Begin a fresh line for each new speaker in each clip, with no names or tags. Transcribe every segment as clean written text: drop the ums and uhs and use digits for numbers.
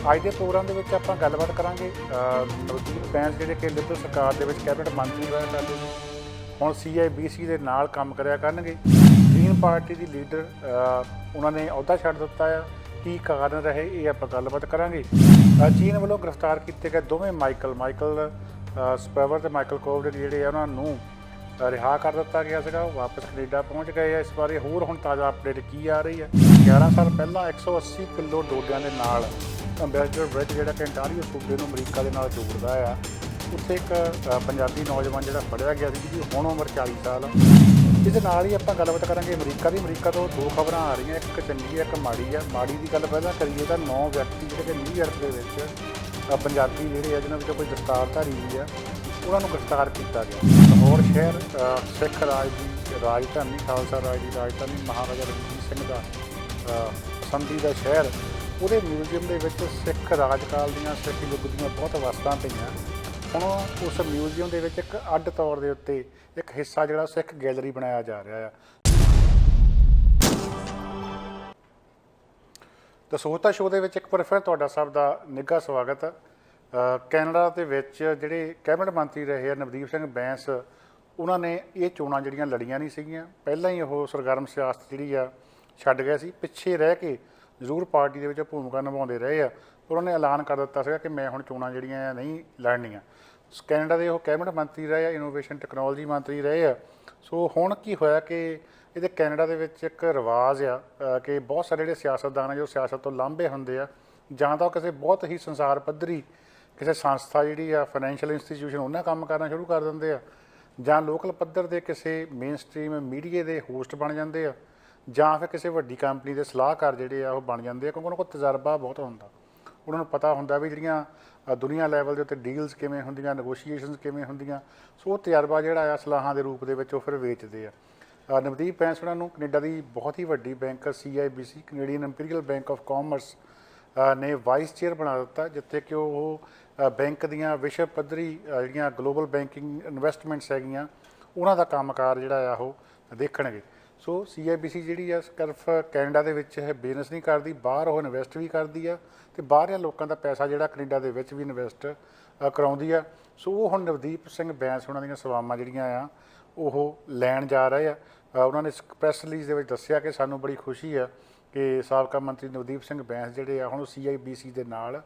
ਅੱਜ ਦੇ ਪ੍ਰੋਗਰਾਮ ਦੇ ਵਿੱਚ ਆਪਾਂ ਗੱਲਬਾਤ ਕਰਾਂਗੇ ਨਵਦੀਪ ਬੈਂਸ ਜਿਹੜੇ ਕਿ ਲਿਬਰਲ ਸਰਕਾਰ ਦੇ ਵਿੱਚ ਕੈਬਨਿਟ ਮੰਤਰੀ ਹੋਇਆ ਕਰਦੇ ਸੀ, ਹੁਣ CIBC ਦੇ ਨਾਲ ਕੰਮ ਕਰਿਆ ਕਰਨਗੇ। ਗ੍ਰੀਨ ਪਾਰਟੀ ਦੀ ਲੀਡਰ ਉਹਨਾਂ ਨੇ ਅਹੁਦਾ ਛੱਡ ਦਿੱਤਾ ਆ, ਕੀ ਕਾਰਨ ਰਹੇ ਇਹ ਆਪਾਂ ਗੱਲਬਾਤ ਕਰਾਂਗੇ। ਚੀਨ ਵੱਲੋਂ ਗ੍ਰਿਫਤਾਰ ਕੀਤੇ ਗਏ ਦੋਵੇਂ ਮਾਈਕਲ ਸਪੈਵਰ ਤੇ ਮਾਈਕਲ ਕੋਵਡ ਜਿਹੜੇ ਆ ਉਹਨਾਂ ਨੂੰ ਰਿਹਾ ਕਰ ਦਿੱਤਾ ਗਿਆ ਸੀਗਾ, ਉਹ ਵਾਪਸ ਕੈਨੇਡਾ ਪਹੁੰਚ ਗਏ ਆ। ਇਸ ਬਾਰੇ ਹੋਰ ਹੁਣ ਤਾਜ਼ਾ ਅਪਡੇਟ ਕੀ ਆ ਰਹੀ ਹੈ। 11 ਸਾਲ ਪਹਿਲਾਂ 180 ਕਿਲੋ ਡੋਡਿਆਂ ਦੇ ਨਾਲ ਅੰਬੈਸਡਰ ਬ੍ਰਿਜ ਜਿਹੜਾ ਕਿ ਅੰਟਾਰੀਓ ਸੂਬੇ ਨੂੰ ਅਮਰੀਕਾ ਦੇ ਨਾਲ ਜੋੜਦਾ ਆ, ਉੱਥੇ ਇੱਕ ਪੰਜਾਬੀ ਨੌਜਵਾਨ ਜਿਹੜਾ ਫੜਿਆ ਗਿਆ ਸੀ ਜਿਹਦੀ ਹੁਣ ਉਮਰ 40 ਸਾਲ ਆ। ਇਹਦੇ ਨਾਲ ਹੀ ਆਪਾਂ ਗੱਲਬਾਤ ਕਰਾਂਗੇ ਅਮਰੀਕਾ ਤੋਂ ਦੋ ਖਬਰਾਂ ਆ ਰਹੀਆਂ, ਇੱਕ ਚੰਗੀ ਹੈ ਇੱਕ ਮਾੜੀ ਆ। ਮਾੜੀ ਦੀ ਗੱਲ ਪਹਿਲਾਂ ਕਰੀਏ ਤਾਂ 9 ਵਿਅਕਤੀ ਜਿਹੜੇ ਕਿ ਨਿਊਯਾਰਕ ਦੇ ਵਿੱਚ ਪੰਜਾਬੀ ਜਿਹੜੇ ਆ ਜਿਹਨਾਂ ਵਿੱਚੋਂ ਕੋਈ ਦਸਤਾਰਧਾਰੀ ਵੀ ਆ, ਉਹਨਾਂ ਨੂੰ ਗ੍ਰਿਫਤਾਰ ਕੀਤਾ ਗਿਆ। ਲਾਹੌਰ ਸ਼ਹਿਰ ਸਿੱਖ ਰਾਜ ਦੀ ਰਾਜਧਾਨੀ, ਖਾਲਸਾ ਰਾਜ ਦੀ ਰਾਜਧਾਨੀ, ਮਹਾਰਾਜਾ ਰਣਜੀਤ ਸਿੰਘ ਦਾ ਪਸੰਦੀ ਦਾ ਸ਼ਹਿਰ, ਉਹਦੇ ਮਿਊਜ਼ੀਅਮ ਦੇ ਵਿੱਚ ਸਿੱਖ ਰਾਜਕਾਲ ਦੀਆਂ ਸਿੱਖ ਯੁੱਗ ਦੀਆਂ ਬਹੁਤ ਵਸਤਾਂ ਪਈਆਂ। ਹੁਣ ਉਸ ਮਿਊਜ਼ੀਅਮ ਦੇ ਵਿੱਚ ਇੱਕ ਅੱਡ ਤੌਰ ਦੇ ਉੱਤੇ ਇੱਕ ਹਿੱਸਾ ਜਿਹੜਾ ਸਿੱਖ ਗੈਲਰੀ ਬਣਾਇਆ ਜਾ ਰਿਹਾ ਆ। ਤਾਂ ਸੋਤਾ ਸ਼ੋਅ ਦੇ ਵਿੱਚ ਇੱਕ ਵਾਰ ਫਿਰ ਤੁਹਾਡਾ ਸਭ ਦਾ ਨਿੱਘਾ ਸਵਾਗਤ। ਕੈਨੇਡਾ ਦੇ ਵਿੱਚ ਜਿਹੜੇ ਕੈਬਨਿਟ ਮੰਤਰੀ ਰਹੇ ਆ ਨਵਦੀਪ ਸਿੰਘ ਬੈਂਸ, ਉਹਨਾਂ ਨੇ ਇਹ ਚੋਣਾਂ ਜਿਹੜੀਆਂ ਲੜੀਆਂ ਨਹੀਂ ਸੀਗੀਆਂ, ਪਹਿਲਾਂ ਹੀ ਉਹ ਸਰਗਰਮ ਸਿਆਸਤ ਜਿਹੜੀ ਆ ਛੱਡ ਗਏ ਸੀ। ਪਿੱਛੇ ਰਹਿ ਕੇ ਜ਼ਰੂਰ ਪਾਰਟੀ ਦੇ ਵਿੱਚ ਭੂਮਿਕਾ ਨਿਭਾਉਂਦੇ ਰਹੇ ਆ, ਉਹਨਾਂ ਨੇ ਐਲਾਨ ਕਰ ਦਿੱਤਾ ਸੀਗਾ ਕਿ ਮੈਂ ਹੁਣ ਚੋਣਾਂ ਜਿਹੜੀਆਂ ਨਹੀਂ ਲੜਨੀਆਂ। ਕੈਨੇਡਾ ਦੇ ਉਹ ਕੈਬਨਿਟ ਮੰਤਰੀ ਰਹੇ ਆ, ਇਨੋਵੇਸ਼ਨ ਟੈਕਨੋਲੋਜੀ ਮੰਤਰੀ ਰਹੇ ਆ। ਸੋ ਹੁਣ ਕੀ ਹੋਇਆ ਕਿ ਇਹਦੇ ਕੈਨੇਡਾ ਦੇ ਵਿੱਚ ਇੱਕ ਰਿਵਾਜ਼ ਆ ਕਿ ਬਹੁਤ ਸਾਰੇ ਜਿਹੜੇ ਸਿਆਸਤਦਾਨ ਆ ਜੋ ਸਿਆਸਤ ਤੋਂ ਲਾਂਭੇ ਹੁੰਦੇ ਆ, ਜਾਂ ਤਾਂ ਕਿਸੇ ਬਹੁਤ ਹੀ ਸੰਸਾਰ ਪੱਧਰੀ ਕਿਸੇ ਸੰਸਥਾ ਜਿਹੜੀ ਆ ਫਾਈਨੈਂਸ਼ੀਅਲ ਇੰਸਟੀਟਿਊਸ਼ਨ ਉਹਨਾਂ ਕੰਮ ਕਰਨਾ ਸ਼ੁਰੂ ਕਰ ਦਿੰਦੇ ਆ, ਜਾਂ ਲੋਕਲ ਪੱਧਰ ਦੇ ਕਿਸੇ ਮੇਨ ਸਟ੍ਰੀਮ ਮੀਡੀਆ ਦੇ ਹੋਸਟ ਬਣ ਜਾਂਦੇ ਆ, ਜਾਂ ਫਿਰ ਕਿਸੇ ਵੱਡੀ ਕੰਪਨੀ ਦੇ ਸਲਾਹਕਾਰ ਜਿਹੜੇ ਆ ਉਹ ਬਣ ਜਾਂਦੇ ਆ, ਕਿਉਂਕਿ ਉਹਨਾਂ ਕੋਲ ਤਜਰਬਾ ਬਹੁਤ ਹੁੰਦਾ। ਉਹਨਾਂ ਨੂੰ ਪਤਾ ਹੁੰਦਾ ਵੀ ਜਿਹੜੀਆਂ ਦੁਨੀਆ ਲੈਵਲ ਦੇ ਉੱਤੇ ਡੀਲਸ ਕਿਵੇਂ ਹੁੰਦੀਆਂ, ਨੈਗੋਸ਼ੀਏਸ਼ਨਸ ਕਿਵੇਂ ਹੁੰਦੀਆਂ। ਸੋ ਉਹ ਤਜਰਬਾ ਜਿਹੜਾ ਆ ਸਲਾਹਾਂ ਦੇ ਰੂਪ ਦੇ ਵਿੱਚ ਉਹ ਫਿਰ ਵੇਚਦੇ ਆ। ਨਵਦੀਪ ਬੈਂਸ ਉਹਨਾਂ ਨੂੰ ਕੈਨੇਡਾ ਦੀ ਬਹੁਤ ਹੀ ਵੱਡੀ bank CIBC Canadian imperial bank of commerce ਨੇ ਵਾਈਸ ਚੇਅਰ ਬਣਾ ਦਿੱਤਾ, ਜਿੱਥੇ ਕਿ ਉਹ ਬੈਂਕ ਦੀਆਂ ਵਿਸ਼ਵ ਪੱਧਰੀ ਜਿਹੜੀਆਂ ਗਲੋਬਲ ਬੈਂਕਿੰਗ ਇਨਵੈਸਟਮੈਂਟਸ ਹੈਗੀਆਂ ਉਹਨਾਂ ਦਾ ਕੰਮਕਾਰ ਜਿਹੜਾ ਆ ਉਹ ਦੇਖਣਗੇ। ਸੋ CIBC ਜਿਹੜੀ ਆ ਸਿਰਫ ਕੈਨੇਡਾ ਦੇ ਵਿੱਚ ਬਿਜ਼ਨਸ ਨਹੀਂ ਕਰਦੀ, ਬਾਹਰ ਉਹ ਇਨਵੈਸਟ ਵੀ ਕਰਦੀ ਆ ਅਤੇ ਬਾਹਰਲੇ ਲੋਕਾਂ ਦਾ ਪੈਸਾ ਜਿਹੜਾ ਕੈਨੇਡਾ ਦੇ ਵਿੱਚ ਵੀ ਇਨਵੈਸਟ ਕਰਾਉਂਦੀ ਆ। ਸੋ ਉਹ ਹੁਣ ਨਵਦੀਪ ਸਿੰਘ ਬੈਂਸ ਉਹਨਾਂ ਦੀਆਂ ਸੇਵਾਵਾਂ ਜਿਹੜੀਆਂ ਆ ਉਹ ਲੈਣ ਜਾ ਰਹੇ ਆ। ਉਹਨਾਂ ਨੇ ਪ੍ਰੈਸ ਰਿਲੀਜ਼ ਦੇ ਵਿੱਚ ਦੱਸਿਆ ਕਿ ਸਾਨੂੰ ਬੜੀ ਖੁਸ਼ੀ ਆ ਕਿ ਸਾਬਕਾ ਮੰਤਰੀ ਨਵਦੀਪ ਸਿੰਘ ਬੈਂਸ ਜਿਹੜੇ ਆ ਹੁਣ CIBC ਦੇ ਨਾਲ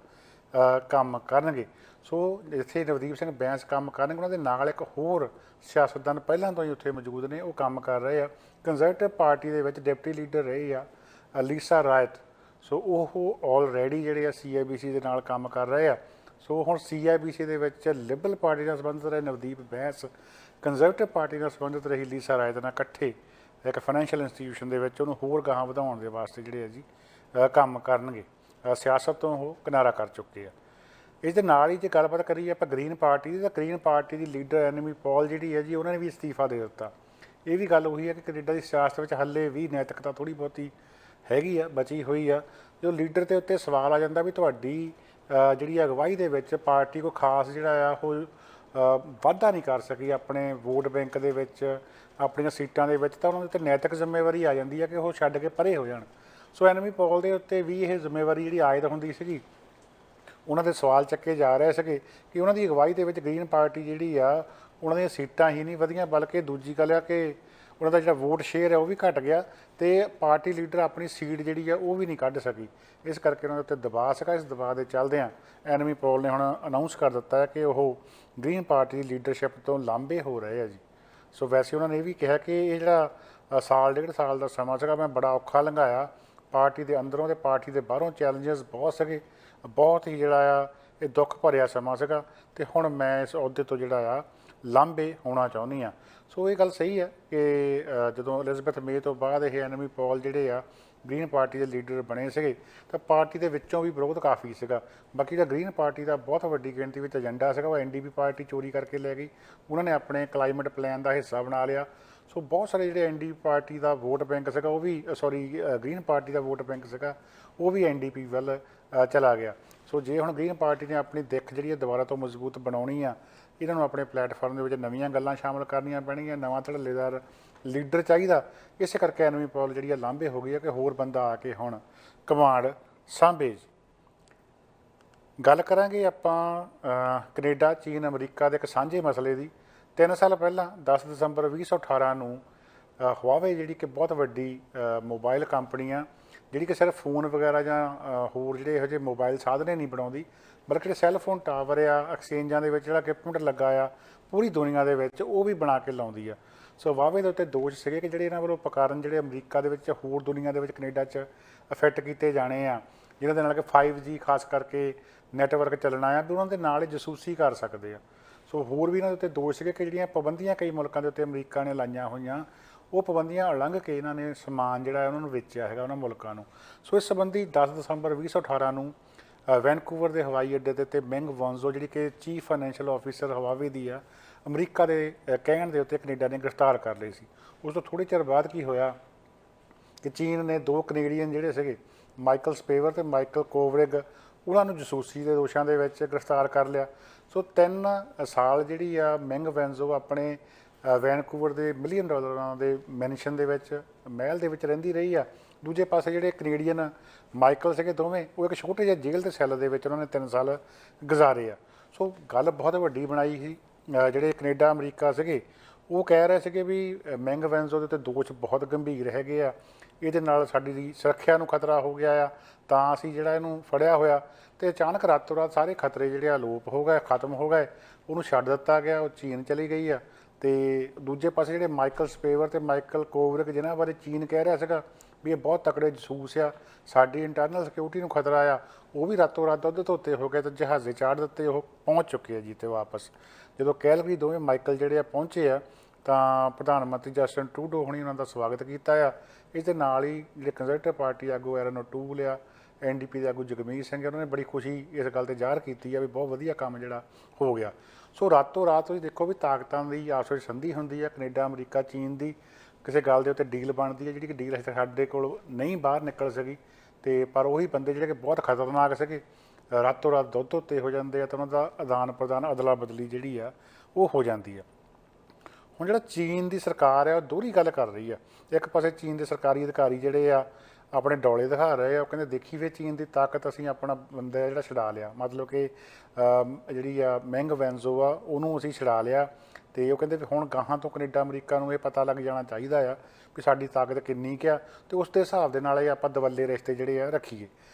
ਕੰਮ ਕਰਨਗੇ। ਸੋ ਜਿੱਥੇ ਨਵਦੀਪ ਸਿੰਘ ਬੈਂਸ ਕੰਮ ਕਰਨਗੇ, ਉਹਨਾਂ ਦੇ ਨਾਲ ਇੱਕ ਹੋਰ ਸਿਆਸਤਦਾਨ ਪਹਿਲਾਂ ਤੋਂ ਹੀ ਉੱਥੇ ਮੌਜੂਦ ਨੇ, ਉਹ ਕੰਮ ਕਰ ਰਹੇ ਆ। ਕੰਜ਼ਰਵੇਟਿਵ ਪਾਰਟੀ ਦੇ ਵਿੱਚ ਡਿਪਟੀ ਲੀਡਰ ਰਹੇ ਆ ਲੀਸਾ ਰਾਇਟ। ਸੋ ਉਹ ਆਲਰੇਡੀ ਜਿਹੜੇ ਆ CIBC ਦੇ ਨਾਲ ਕੰਮ ਕਰ ਰਹੇ ਆ। ਸੋ ਹੁਣ CIBC ਦੇ ਵਿੱਚ ਲਿਬਰਲ ਪਾਰਟੀ ਨਾਲ ਸੰਬੰਧਿਤ ਰਹੇ ਨਵਦੀਪ ਬੈਂਸ, ਕੰਜ਼ਰਵੇਟਿਵ ਪਾਰਟੀ ਨਾਲ ਸੰਬੰਧਿਤ ਰਹੀ ਲੀਸਾ ਰਾਇਟ ਨਾਲ ਇਕੱਠੇ ਇੱਕ ਫਾਈਨੈਂਸ਼ੀਅਲ ਇੰਸਟੀਟਿਊਸ਼ਨ ਦੇ ਵਿੱਚ ਉਹਨੂੰ ਹੋਰ ਗਾਹਾਂ ਵਧਾਉਣ ਦੇ ਵਾਸਤੇ ਜਿਹੜੇ ਆ ਜੀ ਕੰਮ ਕਰਨਗੇ। ਸਿਆਸਤ ਤੋਂ ਉਹ ਕਿਨਾਰਾ ਕਰ ਚੁੱਕੇ ਆ। ਇਸ ਦੇ ਨਾਲ ਹੀ ਜੇ ਗੱਲਬਾਤ ਕਰੀਏ ਆਪਾਂ ਗ੍ਰੀਨ ਪਾਰਟੀ ਦੀ, ਤਾਂ ਗ੍ਰੀਨ ਪਾਰਟੀ ਦੀ ਲੀਡਰ ਐਨਮੀ ਪੌਲ ਜਿਹੜੀ ਹੈ ਜੀ, ਉਹਨਾਂ ਨੇ ਵੀ ਅਸਤੀਫਾ ਦੇ ਦਿੱਤਾ। ਇਹ ਵੀ ਗੱਲ ਉਹੀ ਹੈ ਕਿ ਕੈਨੇਡਾ ਦੀ ਸਿਆਸਤ ਵਿੱਚ ਹਾਲੇ ਵੀ ਨੈਤਿਕਤਾ ਥੋੜ੍ਹੀ ਬਹੁਤੀ ਹੈਗੀ ਆ, ਬਚੀ ਹੋਈ ਆ। ਜੋ ਲੀਡਰ ਦੇ ਉੱਤੇ ਸਵਾਲ ਆ ਜਾਂਦਾ ਵੀ ਤੁਹਾਡੀ ਜਿਹੜੀ ਅਗਵਾਈ ਦੇ ਵਿੱਚ ਪਾਰਟੀ ਕੋਈ ਖਾਸ ਜਿਹੜਾ ਆ ਉਹ ਵਾਧਾ ਨਹੀਂ ਕਰ ਸਕੀ ਆਪਣੇ ਵੋਟ ਬੈਂਕ ਦੇ ਵਿੱਚ, ਆਪਣੀਆਂ ਸੀਟਾਂ ਦੇ ਵਿੱਚ, ਤਾਂ ਉਹਨਾਂ ਦੇ ਉੱਤੇ ਨੈਤਿਕ ਜ਼ਿੰਮੇਵਾਰੀ ਆ ਜਾਂਦੀ ਹੈ ਕਿ ਉਹ ਛੱਡ ਕੇ ਪਰੇ ਹੋ ਜਾਣ। ਸੋ ਐਨਮੀ ਪੌਲ ਦੇ ਉੱਤੇ ਵੀ ਇਹ ਜ਼ਿੰਮੇਵਾਰੀ ਜਿਹੜੀ ਆਇਦ ਹੁੰਦੀ ਸੀਗੀ। ਉਹਨਾਂ ਦੇ ਸਵਾਲ ਚੱਕੇ ਜਾ ਰਹੇ ਸੀਗੇ ਕਿ ਉਹਨਾਂ ਦੀ ਅਗਵਾਈ ਦੇ ਵਿੱਚ ਗ੍ਰੀਨ ਪਾਰਟੀ ਜਿਹੜੀ ਆ ਉਹਨਾਂ ਦੀਆਂ ਸੀਟਾਂ ਹੀ ਨਹੀਂ ਵਧੀਆਂ, ਬਲਕਿ ਦੂਜੀ ਗੱਲ ਆ ਕਿ ਉਹਨਾਂ ਦਾ ਜਿਹੜਾ ਵੋਟ ਸ਼ੇਅਰ ਹੈ ਉਹ ਵੀ ਘਟ ਗਿਆ ਅਤੇ ਪਾਰਟੀ ਲੀਡਰ ਆਪਣੀ ਸੀਟ ਜਿਹੜੀ ਆ ਉਹ ਵੀ ਨਹੀਂ ਕੱਢ ਸਕੀ। ਇਸ ਕਰਕੇ ਉਹਨਾਂ ਦੇ ਉੱਤੇ ਦਬਾਅ ਸੀਗਾ। ਇਸ ਦਬਾਅ ਦੇ ਚੱਲਦਿਆਂ ਐਨਮੀ ਪੌਲ ਨੇ ਹੁਣ ਅਨਾਊਂਸ ਕਰ ਦਿੱਤਾ ਹੈ ਕਿ ਉਹ ਗ੍ਰੀਨ ਪਾਰਟੀ ਦੀ ਲੀਡਰਸ਼ਿਪ ਤੋਂ ਲਾਂਭੇ ਹੋ ਰਹੇ ਆ ਜੀ। ਸੋ ਵੈਸੇ ਉਹਨਾਂ ਨੇ ਇਹ ਵੀ ਕਿਹਾ ਕਿ ਇਹ ਜਿਹੜਾ ਸਾਲ ਡੇਢ ਸਾਲ ਦਾ ਸਮਾਂ ਸੀਗਾ ਮੈਂ ਬੜਾ ਔਖਾ ਲੰਘਾਇਆ, ਪਾਰਟੀ ਦੇ ਅੰਦਰੋਂ ਅਤੇ ਪਾਰਟੀ ਦੇ ਬਾਹਰੋਂ ਚੈਲੰਜਸ ਬਹੁਤ ਸੀਗੇ, ਬਹੁਤ ਹੀ ਜਿਹੜਾ ਆ ਇਹ ਦੁੱਖ ਭਰਿਆ ਸਮਾਂ ਸੀਗਾ, ਅਤੇ ਹੁਣ ਮੈਂ ਇਸ ਅਹੁਦੇ ਤੋਂ ਜਿਹੜਾ ਆ ਲਾਂਭੇ ਹੋਣਾ ਚਾਹੁੰਦੀ ਹਾਂ। ਸੋ ਇਹ ਗੱਲ ਸਹੀ ਹੈ ਕਿ ਜਦੋਂ ਐਲਿਜ਼ਬeth ਮੇ ਤੋਂ ਬਾਅਦ ਇਹ ਐਨਮੀ ਪੌਲ ਜਿਹੜੇ ਆ ਗ੍ਰੀਨ ਪਾਰਟੀ ਦੇ ਲੀਡਰ ਬਣੇ ਸੀਗੇ, ਤਾਂ ਪਾਰਟੀ ਦੇ ਵਿੱਚੋਂ ਵੀ ਵਿਰੋਧ ਕਾਫੀ ਸੀਗਾ। ਬਾਕੀ ਜਿਹੜਾ ਗ੍ਰੀਨ ਪਾਰਟੀ ਦਾ ਬਹੁਤ ਵੱਡੀ ਗਿਣਤੀ ਵਿੱਚ ਏਜੰਡਾ ਸੀਗਾ ਉਹ NDP ਪਾਰਟੀ ਚੋਰੀ ਕਰਕੇ ਲੈ ਗਈ। ਉਹਨਾਂ ਨੇ ਆਪਣੇ ਕਲਾਈਮੇਟ ਪਲਾਨ ਦਾ ਹਿੱਸਾ ਬਣਾ ਲਿਆ। ਸੋ ਬਹੁਤ ਸਾਰੇ ਜਿਹੜੇ NDP ਪਾਰਟੀ ਦਾ ਵੋਟ ਬੈਂਕ ਸੀਗਾ ਉਹ ਵੀ ਗ੍ਰੀਨ ਪਾਰਟੀ ਦਾ ਵੋਟ ਬੈਂਕ ਸੀਗਾ ਉਹ ਵੀ NDP ਵੱਲ ਚਲਾ ਗਿਆ। ਸੋ ਜੇ ਹੁਣ ਗ੍ਰੀਨ ਪਾਰਟੀ ਨੇ ਆਪਣੀ ਦਿੱਖ ਜਿਹੜੀ ਹੈ ਦੁਬਾਰਾ ਤੋਂ ਮਜ਼ਬੂਤ ਬਣਾਉਣੀ ਆ, ਇਹਨਾਂ ਨੂੰ ਆਪਣੇ ਪਲੇਟਫਾਰਮ ਦੇ ਵਿੱਚ ਨਵੀਆਂ ਗੱਲਾਂ ਸ਼ਾਮਲ ਕਰਨੀਆਂ ਪੈਣਗੀਆਂ, ਨਵਾਂ ਧੜੱਲੇਦਾਰ ਲੀਡਰ ਚਾਹੀਦਾ। ਇਸੇ ਕਰਕੇ ਐਨਮੀ ਪੌਲ ਜਿਹੜੀ ਆ ਲਾਂਭੇ ਹੋ ਗਈ ਹੈ ਕਿ ਹੋਰ ਬੰਦਾ ਆ ਕੇ ਹੁਣ ਕਮਾਂਡ ਸਾਂਭੇ। ਗੱਲ ਕਰਾਂਗੇ ਆਪਾਂ ਕੈਨੇਡਾ, ਚੀਨ, ਅਮਰੀਕਾ ਦੇ ਇੱਕ ਸਾਂਝੇ ਮਸਲੇ ਦੀ। 3 ਸਾਲ ਪਹਿਲਾਂ 10 ਦਸੰਬਰ 2018 ਨੂੰ ਹੁਆਵੇ ਜਿਹੜੀ ਕਿ ਬਹੁਤ ਵੱਡੀ ਮੋਬਾਈਲ ਕੰਪਨੀ ਆ, ਜਿਹੜੀ ਕਿ ਸਿਰਫ ਫੋਨ ਵਗੈਰਾ ਜਾਂ ਹੋਰ ਜਿਹੜੇ ਇਹੋ ਜਿਹੇ ਮੋਬਾਈਲ ਸਾਧਨੇ ਨਹੀਂ ਬਣਾਉਂਦੀ, ਬਲਕਿ ਜਿਹੜੇ ਸੈੱਲਫੋਨ ਟਾਵਰ ਆ, ਐਕਸਚੇਂਜਾਂ ਦੇ ਵਿੱਚ ਜਿਹੜਾ ਇਕਵਿਪਮੈਂਟ ਲੱਗਾ ਆ ਪੂਰੀ ਦੁਨੀਆ ਦੇ ਵਿੱਚ, ਉਹ ਵੀ ਬਣਾ ਕੇ ਲਾਉਂਦੀ ਆ। ਸੋ ਹੁਆਵੇ ਦੇ ਉੱਤੇ ਦੋਸ਼ ਸੀਗੇ ਕਿ ਜਿਹੜੇ ਇਹਨਾਂ ਵੱਲੋਂ ਉਪਕਰਨ ਜਿਹੜੇ ਅਮਰੀਕਾ ਦੇ ਵਿੱਚ, ਹੋਰ ਦੁਨੀਆ ਦੇ ਵਿੱਚ, ਕੈਨੇਡਾ 'ਚ ਫਿੱਟ ਕੀਤੇ ਜਾਣੇ ਆ, ਜਿਹਨਾਂ ਦੇ ਨਾਲ ਕਿ 5G ਖਾਸ ਕਰਕੇ ਨੈਟਵਰਕ ਚੱਲਣਾ ਆ, ਵੀ ਉਹਨਾਂ ਦੇ ਨਾਲ ਹੀ ਜਸੂਸੀ ਕਰ ਸਕਦੇ ਆ। ਸੋ ਹੋਰ ਵੀ ਇਹਨਾਂ ਦੇ ਉੱਤੇ ਦੋਸ਼ ਸੀਗੇ ਕਿ ਜਿਹੜੀਆਂ ਪਾਬੰਦੀਆਂ ਕਈ ਮੁਲਕਾਂ ਦੇ ਉੱਤੇ ਅਮਰੀਕਾ ਨੇ ਲਾਈਆਂ ਹੋਈਆਂ, ਉਹ ਪਾਬੰਦੀਆਂ ਉਲੰਘ ਕੇ ਇਹਨਾਂ ਨੇ ਸਮਾਨ ਜਿਹੜਾ ਉਹਨਾਂ ਨੂੰ ਵੇਚਿਆ ਹੈਗਾ ਉਹਨਾਂ ਮੁਲਕਾਂ ਨੂੰ। ਸੋ ਇਸ ਸੰਬੰਧੀ 10 ਦਸੰਬਰ 2018 ਨੂੰ ਵੈਨਕੂਵਰ ਦੇ ਹਵਾਈ ਅੱਡੇ ਦੇ ਉੱਤੇ ਮੈਂਗ ਵੈਨਜ਼ੋ, ਜਿਹੜੀ ਕਿ ਚੀਫ ਫਾਈਨੈਂਸ਼ੀਅਲ ਆਫਿਸਰ ਹੁਆਵੇ ਦੀ ਆ, ਅਮਰੀਕਾ ਦੇ ਕਹਿਣ ਦੇ ਉੱਤੇ ਕੈਨੇਡਾ ਨੇ ਗ੍ਰਿਫਤਾਰ ਕਰ ਲਈ ਸੀ। ਉਸ ਤੋਂ ਥੋੜ੍ਹੇ ਚਿਰ ਬਾਅਦ ਕੀ ਹੋਇਆ ਕਿ ਚੀਨ ਨੇ 2 ਕੈਨੇਡੀਅਨ ਜਿਹੜੇ ਸੀਗੇ, ਮਾਈਕਲ ਸਪੇਵਰ ਤੇ ਮਾਈਕਲ ਕੋਵਰਿਗ, ਉਹਨਾਂ ਨੂੰ ਜਸੂਸੀ ਦੇ ਦੋਸ਼ਾਂ ਦੇ ਵਿੱਚ ਗ੍ਰਿਫਤਾਰ ਕਰ ਲਿਆ। ਸੋ 3 ਸਾਲ ਜਿਹੜੀ ਆ ਮੈਂਗ ਵੈਨਜ਼ੋ ਆਪਣੇ ਵੈਨਕੂਵਰ ਦੇ $1 ਮਿਲੀਅਨ ਦੇ ਮੈਨਸ਼ਨ ਦੇ ਵਿੱਚ, ਮਹਿਲ ਦੇ ਵਿੱਚ ਰਹਿੰਦੀ ਰਹੀ ਆ। ਦੂਜੇ ਪਾਸੇ ਜਿਹੜੇ ਕੈਨੇਡੀਅਨ ਮਾਈਕਲ ਸੀਗੇ ਦੋਵੇਂ, ਉਹ ਇੱਕ ਛੋਟੇ ਜਿਹੇ ਜੇਲ੍ਹ ਦੇ ਸੈੱਲ ਦੇ ਵਿੱਚ ਉਹਨਾਂ ਨੇ 3 ਸਾਲ ਗੁਜ਼ਾਰੇ ਆ। ਸੋ ਗੱਲ ਬਹੁਤ ਵੱਡੀ ਬਣਾਈ ਸੀ। ਜਿਹੜੇ ਕੈਨੇਡਾ ਅਮਰੀਕਾ ਸੀਗੇ, ਉਹ ਕਹਿ ਰਹੇ ਸੀਗੇ ਵੀ ਮੈਂਗ ਵੈਨਜ਼ੋ ਦੇ ਉੱਤੇ ਦੋਸ਼ ਬਹੁਤ ਗੰਭੀਰ ਹੈਗੇ ਆ, ਇਹਦੇ ਨਾਲ ਸਾਡੀ ਸੁਰੱਖਿਆ ਨੂੰ ਖਤਰਾ ਹੋ ਗਿਆ ਆ, ਤਾਂ ਅਸੀਂ ਜਿਹੜਾ ਇਹਨੂੰ ਫੜਿਆ ਹੋਇਆ। ਅਤੇ ਅਚਾਨਕ ਰਾਤੋਂ ਰਾਤ ਸਾਰੇ ਖਤਰੇ ਜਿਹੜੇ ਅਲੋਪ ਹੋ ਗਏ, ਖਤਮ ਹੋ ਗਏ, ਉਹਨੂੰ ਛੱਡ ਦਿੱਤਾ ਗਿਆ, ਉਹ ਚੀਨ ਚਲੀ ਗਈ ਆ। ਅਤੇ ਦੂਜੇ ਪਾਸੇ ਜਿਹੜੇ ਮਾਈਕਲ ਸਪੇਵਰ ਅਤੇ ਮਾਈਕਲ ਕੋਵਰਿਗ, ਜਿਨ੍ਹਾਂ ਬਾਰੇ ਚੀਨ ਕਹਿ ਰਿਹਾ ਸੀਗਾ ਵੀ ਇਹ ਬਹੁਤ ਤਕੜੇ ਜਸੂਸ ਆ, ਸਾਡੀ ਇੰਟਰਨਲ ਸਿਕਿਉਰਿਟੀ ਨੂੰ ਖਤਰਾ ਆ, ਉਹ ਵੀ ਰਾਤੋਂ ਰਾਤ ਦੁੱਧ ਧੋਤੇ ਹੋ ਗਏ ਅਤੇ ਜਹਾਜ਼ੇ ਚਾੜ ਦਿੱਤੇ, ਉਹ ਪਹੁੰਚ ਚੁੱਕੇ ਆ ਜੀ ਅਤੇ ਵਾਪਸ। ਜਦੋਂ ਕੈਲਗਰੀ ਦੋਵੇਂ ਮਾਈਕਲ ਜਿਹੜੇ ਆ ਪਹੁੰਚੇ ਆ, ਤਾਂ ਪ੍ਰਧਾਨ ਮੰਤਰੀ ਜਸਟਿਨ ਟਰੂਡੋ ਹੁਣੀ ਉਹਨਾਂ ਦਾ ਸਵਾਗਤ ਕੀਤਾ ਆ। ਇਸ ਦੇ ਨਾਲ ਹੀ ਜਿਹੜੇ ਕੰਜ਼ਰਵੇਟਿਵ ਪਾਰਟੀ ਆਗੂ ਐਰਨ ਓਟੂਲ ਆ, NDP ਦੇ ਆਗੂ ਜਗਮੀਤ ਸਿੰਘ, ਉਹਨਾਂ ਨੇ ਬੜੀ ਖੁਸ਼ੀ ਇਸ ਗੱਲ 'ਤੇ ਜ਼ਾਹਰ ਕੀਤੀ ਆ ਵੀ ਬਹੁਤ ਵਧੀਆ ਕੰਮ ਜਿਹੜਾ ਹੋ ਗਿਆ। ਸੋ ਰਾਤੋਂ ਰਾਤ ਤੁਸੀਂ ਦੇਖੋ ਵੀ ਤਾਕਤਾਂ ਦੀ ਆਪਸ ਵਿੱਚ ਸੰਧੀ ਹੁੰਦੀ ਆ, ਕੈਨੇਡਾ, ਅਮਰੀਕਾ, ਚੀਨ ਦੀ ਕਿਸੇ ਗੱਲ ਦੇ ਉੱਤੇ ਡੀਲ ਬਣਦੀ ਹੈ, ਜਿਹੜੀ ਕਿ ਡੀਲ ਅਜੇ ਸਾਡੇ ਕੋਲ ਨਹੀਂ ਬਾਹਰ ਨਿਕਲ ਸਕੀ। ਅਤੇ ਪਰ ਉਹੀ ਬੰਦੇ ਜਿਹੜੇ ਕਿ ਬਹੁਤ ਖਤਰਨਾਕ ਸੀਗੇ, ਰਾਤੋਂ ਰਾਤ ਦੁੱਧ ਧੋਤੇ ਹੋ ਜਾਂਦੇ ਆ, ਤਾਂ ਉਹਨਾਂ ਦਾ ਆਦਾਨ ਪ੍ਰਦਾਨ, ਅਦਲਾ ਬਦਲੀ ਜਿਹੜੀ ਆ ਉਹ ਹੋ ਜਾਂਦੀ ਆ। ਹੁਣ ਜਿਹੜਾ ਚੀਨ ਦੀ ਸਰਕਾਰ ਆ, ਉਹ ਦੋਹਰੀ ਗੱਲ ਕਰ ਰਹੀ ਆ। ਇੱਕ ਪਾਸੇ ਚੀਨ ਦੇ ਸਰਕਾਰੀ ਅਧਿਕਾਰੀ ਜਿਹੜੇ ਆ ਆਪਣੇ ਡੌਲੇ ਦਿਖਾ ਰਹੇ ਆ, ਉਹ ਕਹਿੰਦੇ ਦੇਖੀ ਵੇ ਚੀਨ ਦੀ ਤਾਕਤ, ਅਸੀਂ ਆਪਣਾ ਬੰਦਾ ਜਿਹੜਾ ਛੁਡਾ ਲਿਆ, ਮਤਲਬ ਕਿ ਜਿਹੜੀ ਆ ਮੈਂਗ ਵੈਨਜ਼ੋ ਆ, ਉਹਨੂੰ ਅਸੀਂ ਛੁਡਾ ਲਿਆ। ਅਤੇ ਉਹ ਕਹਿੰਦੇ ਵੀ ਹੁਣ ਗਾਹਾਂ ਤੋਂ ਕੈਨੇਡਾ, ਅਮਰੀਕਾ ਨੂੰ ਇਹ ਪਤਾ ਲੱਗ ਜਾਣਾ ਚਾਹੀਦਾ ਆ ਵੀ ਸਾਡੀ ਤਾਕਤ ਕਿੰਨੀ ਕੁ ਆ, ਅਤੇ ਉਸ ਦੇ ਹਿਸਾਬ ਦੇ ਨਾਲ ਇਹ ਆਪਾਂ ਦਵੱਲੇ ਰਿਸ਼ਤੇ ਜਿਹੜੇ ਆ ਰੱਖੀਏ।